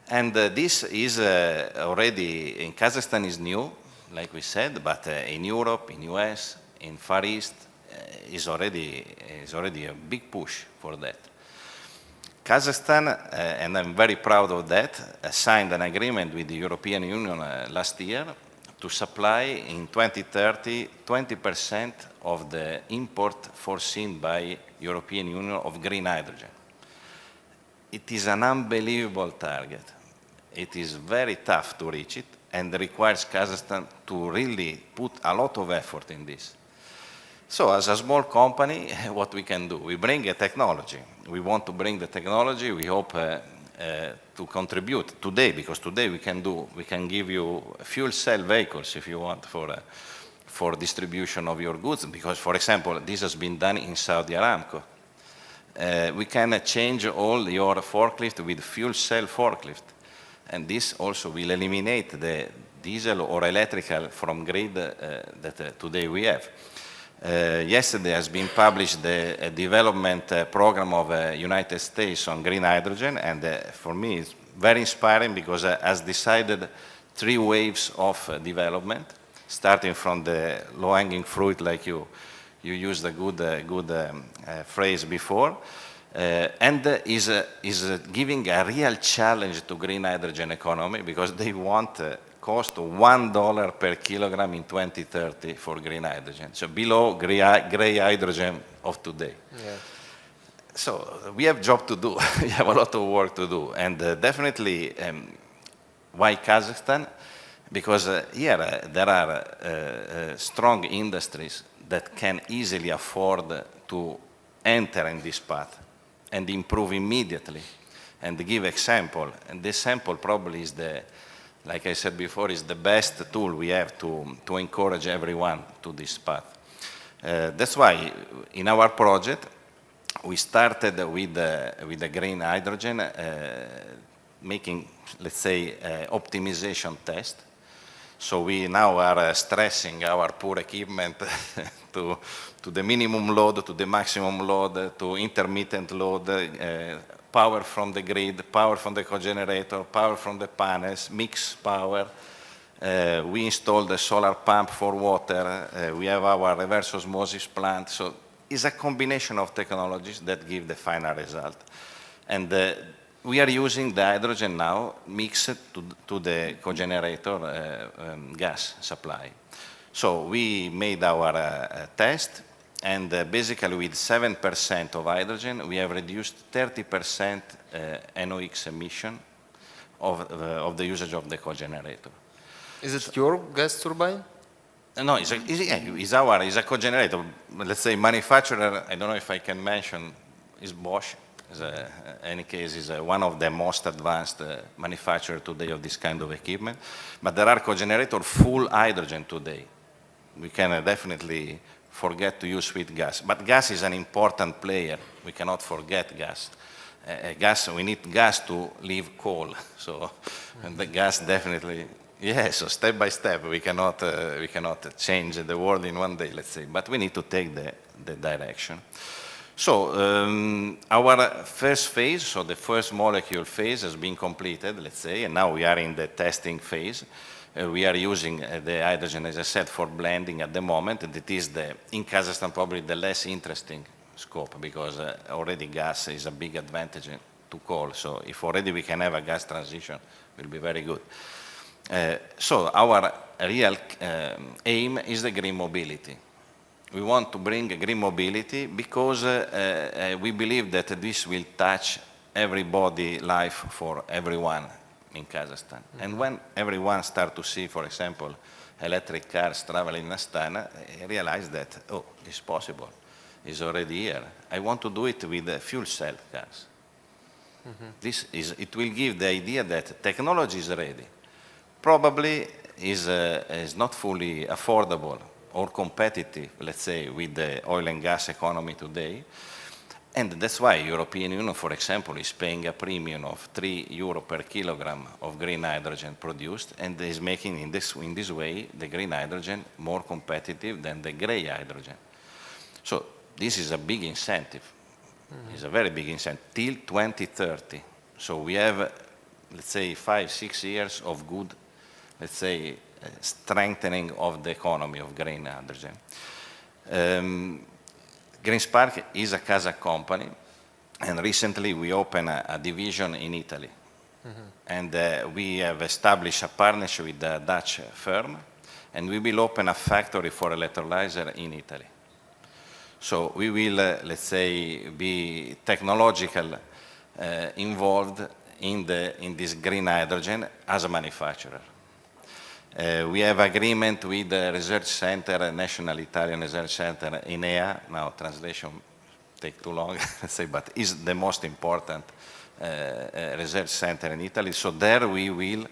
And this is already, in Kazakhstan is new, like we said, but in Europe, in US, in Far East, is already a big push for that. Kazakhstan, and I'm very proud of that, signed an agreement with the European Union last year to supply in 2030 20% of the import foreseen by European Union of green hydrogen. It is an unbelievable target. It is very tough to reach it and requires Kazakhstan to really put a lot of effort in this. So as a small company, what we can do? We bring a technology. We want to bring the technology. We hope to contribute today, because today we can give you fuel cell vehicles if you want for distribution of your goods, because, for example, this has been done in Saudi Aramco. We can change all your forklift with fuel cell forklift, and this also will eliminate the diesel or electrical from grid that today we have. Yesterday has been published the development program of United States on green hydrogen, and for me it's very inspiring because it has decided 3 waves of development, starting from the low-hanging fruit, like you used a good phrase before, and is giving a real challenge to green hydrogen economy, because they want cost $1 per kilogram in 2030 for green hydrogen, so below gray hydrogen of today. Yeah. So we have job to do. We have a lot of work to do, and definitely why Kazakhstan? Because here there are strong industries that can easily afford to enter in this path and improve immediately and give example. And this sample probably is like I said before, is the best tool we have to encourage everyone to this path. That's why in our project we started with the green hydrogen, making, let's say, optimization test. So we now are stressing our poor equipment to the minimum load, to the maximum load, to intermittent load, power from the grid, power from the cogenerator, power from the panels, mixed power. We installed a solar pump for water. We have our reverse osmosis plant. So it's a combination of technologies that give the final result. And we are using the hydrogen now mixed to the cogenerator gas supply. So we made our test, and basically with 7% of hydrogen, we have reduced 30% NOx emission of the usage of the cogenerator. Is it your gas turbine? No, it's a cogenerator. Let's say manufacturer, I don't know if I can mention, is Bosch. Any case, is one of the most advanced manufacturer today of this kind of equipment. But there are cogenerators full hydrogen today. We can definitely forget to use sweet gas. But gas is an important player. We cannot forget gas. We need gas to leave coal. So and the gas definitely. Yeah, so step by step, we cannot change the world in one day, let's say, but we need to take the direction. So our first phase, so the first molecule phase has been completed, let's say, and now we are in the testing phase. We are using the hydrogen, as I said, for blending at the moment, and it is, in Kazakhstan, probably the less interesting scope, because already gas is a big advantage to coal, so if already we can have a gas transition, it will be very good. So our real aim is the green mobility. We want to bring green mobility because we believe that this will touch everybody's life for everyone in Kazakhstan. And when everyone starts to see, for example, electric cars traveling in Astana, they realize that, oh, it's possible. It's already here. I want to do it with fuel cell cars. It will give the idea that technology is ready. Probably is not fully affordable or competitive, let's say, with the oil and gas economy today. And that's why European Union, for example, is paying a premium of €3 per kilogram of green hydrogen produced, and is making in this way the green hydrogen more competitive than the gray hydrogen. So this is a big incentive. It's a very big incentive till 2030. So we have, let's say, 5-6 years of good, let's say, strengthening of the economy of green hydrogen. GreenSpark is a Kazakh company, and recently we opened a division in Italy. And we have established a partnership with a Dutch firm, and we will open a factory for electrolyzer in Italy. So we will, let's say, be technological involved in this green hydrogen as a manufacturer. We have agreement with the research center, National Italian Research Center, INEA. Now translation take too long, let's say, but is the most important research center in Italy. So there we will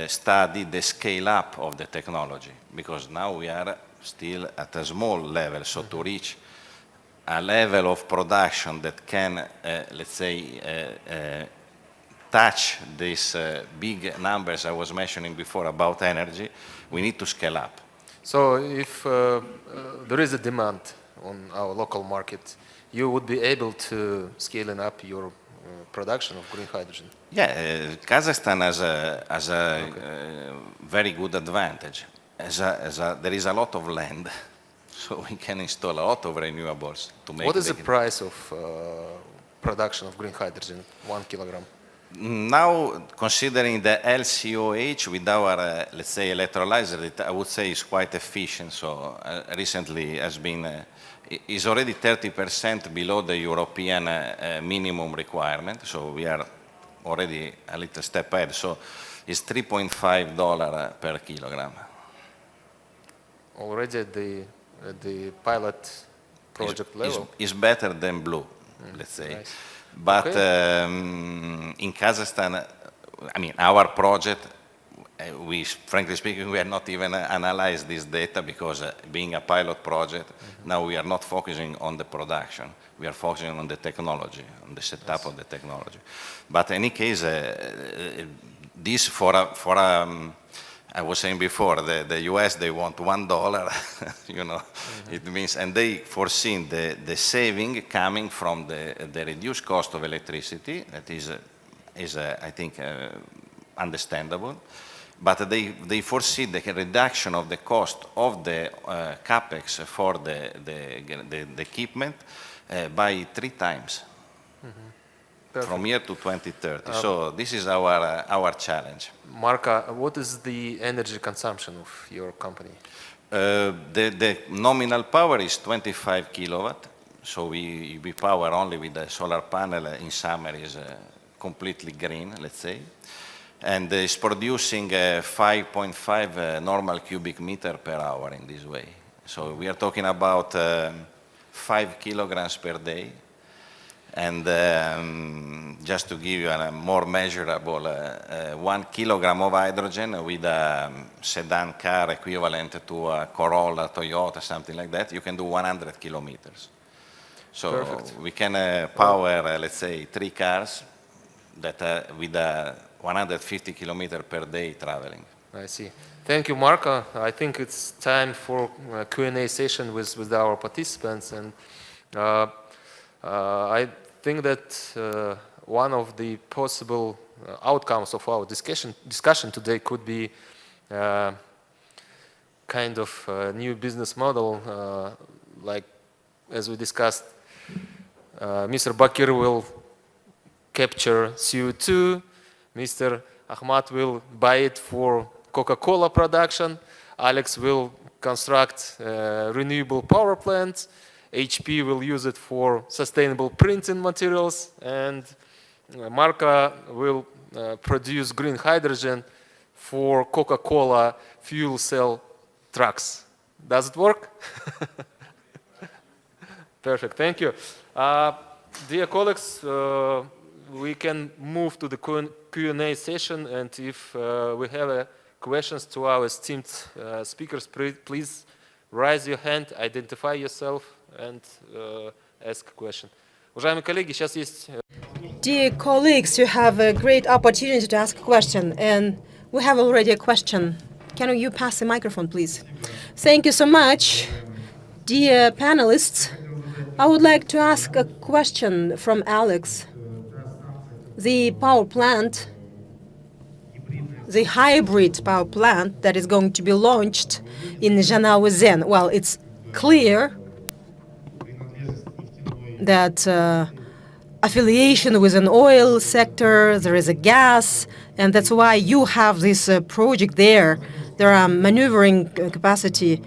study the scale up of the technology, because now we are still at a small level. So to reach a level of production that can, let's say, touch these big numbers I was mentioning before about energy, we need to scale up. So if there is a demand on our local market, you would be able to scaling up your production of green hydrogen? Yeah, Kazakhstan has a very good advantage. There is a lot of land, so we can install a lot of renewables to make. What is the price of production of green hydrogen, 1 kilogram? Now, considering the LCOH with our, let's say, electrolyzer, I would say is quite efficient. So recently is already 30% below the European minimum requirement. So we are already a little step ahead. So it's $3.5 per kilogram. Already at the pilot project level? Is better than blue, let's say. Nice. But Okay. In Kazakhstan, I mean, our project, frankly speaking, we have not even analyzed this data, because being a pilot project, now we are not focusing on the production. We are focusing on the technology, on the setup of the technology. But in any case, this I was saying before, the US, they want $1, you know, it means, and they foreseen the saving coming from the reduced cost of electricity. That is I think, understandable. But they foresee the reduction of the cost of the capex for the equipment by 3 times. From here to 2030. So this is our challenge. Marka, what is the energy consumption of your company? The nominal power is 25 kilowatt. So we power only with the solar panel. In summer is completely green, let's say, and is producing 5.5 normal cubic meter per hour in this way. So we are talking about 5 kilograms per day. And just to give you a more measurable, 1 kilogram of hydrogen with a sedan car equivalent to a Corolla, Toyota, something like that, you can do 100 kilometers. So Perfect. we can power, let's say, 3 cars that with 150 kilometers per day traveling. I see. Thank you, Marco. I think it's time for a Q&A session with our participants. And I think that one of the possible outcomes of our discussion today could be kind of a new business model, like as we discussed, Mr. Bakir will capture CO2, Mr. Ahmad will buy it for Coca-Cola production, Alex will construct renewable power plants, HP will use it for sustainable printing materials, and Marco will produce green hydrogen for Coca-Cola fuel cell trucks. Does it work? Perfect, thank you. Dear colleagues, we can move to the Q&A session, and if we have questions to our esteemed speakers, please raise your hand, identify yourself, and ask a question. Уважаемые коллеги, сейчас есть... Dear colleagues, you have a great opportunity to ask a question, and we have already a question. Can you pass the microphone, please? Thank you so much. Dear panelists, I would like to ask a question from Alex. The power plant, the hybrid power plant that is going to be launched in Janaozen, well, it's clear that affiliation with an oil sector, there is a gas, and that's why you have this project there. There are maneuvering capacity.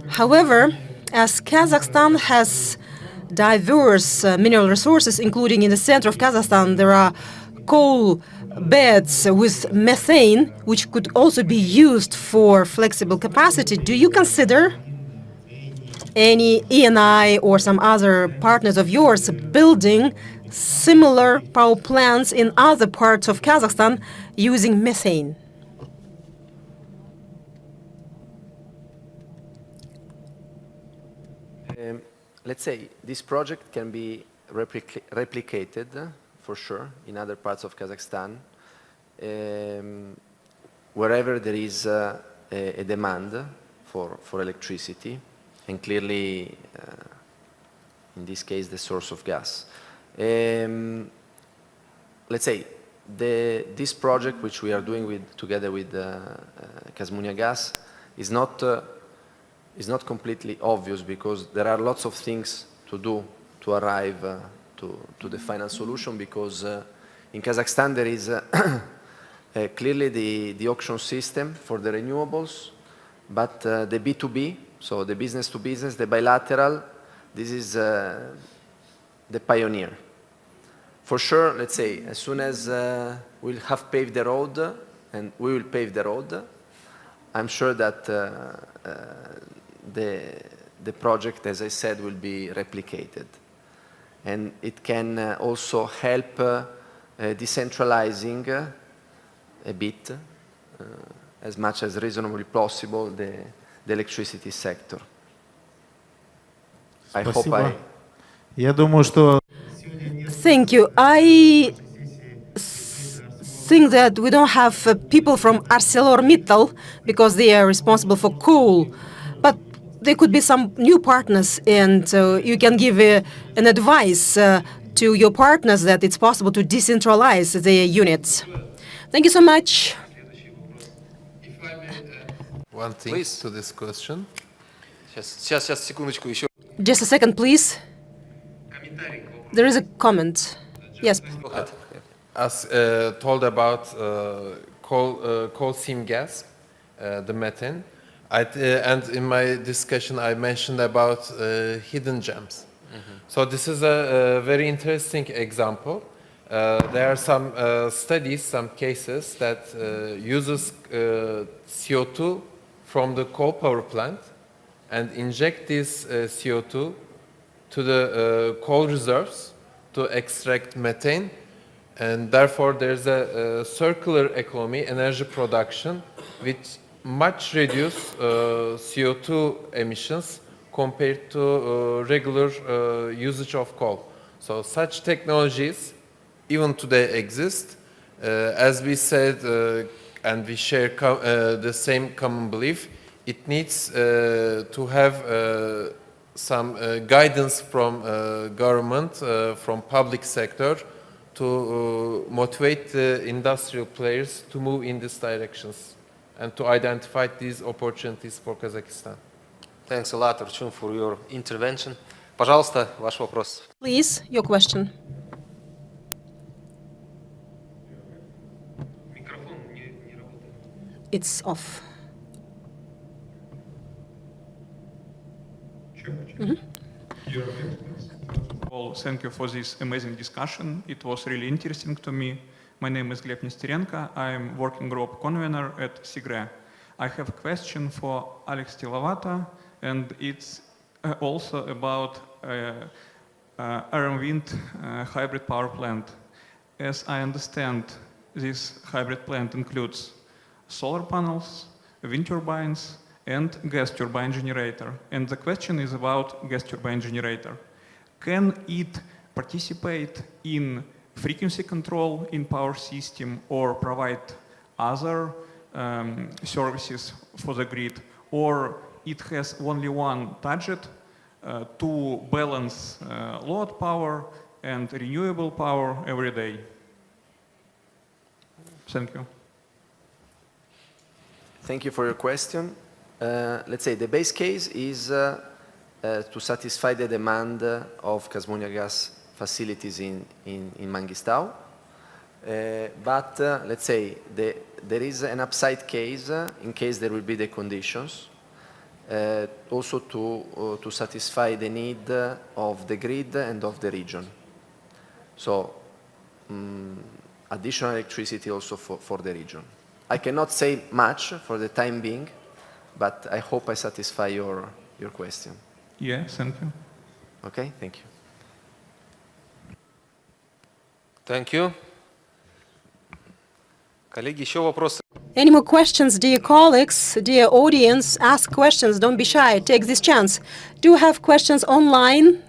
However, as Kazakhstan has diverse mineral resources, including in the center of Kazakhstan, there are coal beds with methane, which could also be used for flexible capacity. Do you consider any ENI or some other partners of yours building similar power plants in other parts of Kazakhstan using methane? Let's say this project can be replicated for sure in other parts of Kazakhstan, wherever there is a demand for electricity, and clearly, in this case, the source of gas. Let's say this project, which we are doing together with Kazmunia Gas, is not completely obvious because there are lots of things to do to arrive to the final solution, because in Kazakhstan there is clearly the auction system for the renewables, but the B2B, so the business to business, the bilateral, this is the pioneer. For sure, let's say, as soon as we'll have paved the road, and we will pave the road, I'm sure that the project, as I said, will be replicated. And it can also help decentralizing a bit, as much as reasonably possible, the electricity sector. I hope I... Я думаю, что... Thank you. I think that we don't have people from ArcelorMittal because they are responsible for coal, but there could be some new partners, and you can give an advice to your partners that it's possible to decentralize the units. Thank you so much. One thing Please. to this question. Сейчас, секундочку, еще. Just a second, please. There is a comment. Yes. Go ahead. As told about coal seam gas, the methane, and in my discussion I mentioned about hidden gems. So this is a very interesting example. There are some studies, some cases that uses CO2 from the coal power plant and inject this CO2 to the coal reserves to extract methane, and therefore there's a circular economy, energy production, which much reduce CO2 emissions compared to regular usage of coal. So such technologies even today exist. As we said, and we share the same common belief, it needs to have some guidance from government, from public sector, to motivate the industrial players to move in these directions and to identify these opportunities for Kazakhstan. Thanks a lot, Archun, for your intervention. Пожалуйста, ваш вопрос. Please, your question. It's off. Well, thank you for this amazing discussion. It was really interesting to me. My name is Gleb Nesterenko. I'm working group convener at SIGRE. I have a question for Alex Tilavata, and it's also about Iron Wind hybrid power plant. As I understand, this hybrid plant includes solar panels, wind turbines, and gas turbine generator. And the question is about gas turbine generator. Can it participate in frequency control in power system or provide other services for the grid? Or it has only one target to balance load power and renewable power every day? Thank you. Thank you for your question. Let's say the base case is to satisfy the demand of Kazmunia gas facilities in Mangistau. But let's say there is an upside case in case there will be the conditions, also to satisfy the need of the grid and of the region. So additional electricity also for the region. I cannot say much for the time being, but I hope I satisfy your question. Yeah, thank you. Okay, thank you. Thank you. Коллеги, еще вопросы? Any more questions, dear colleagues, dear audience? Ask questions, don't be shy, take this chance. Do you have questions online?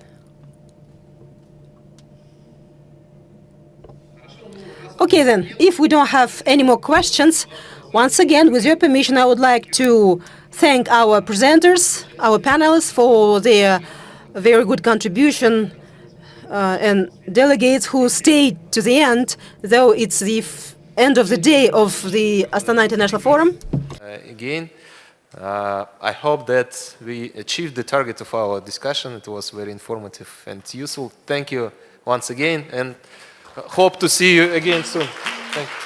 Okay then, if we don't have any more questions, once again, with your permission, I would like to thank our presenters, our panelists for their very good contribution and delegates who stayed to the end, though it's the end of the day of the Astana International Forum. Again, I hope that we achieved the target of our discussion. It was very informative and useful. Thank you once again, and hope to see you again soon. Thank you.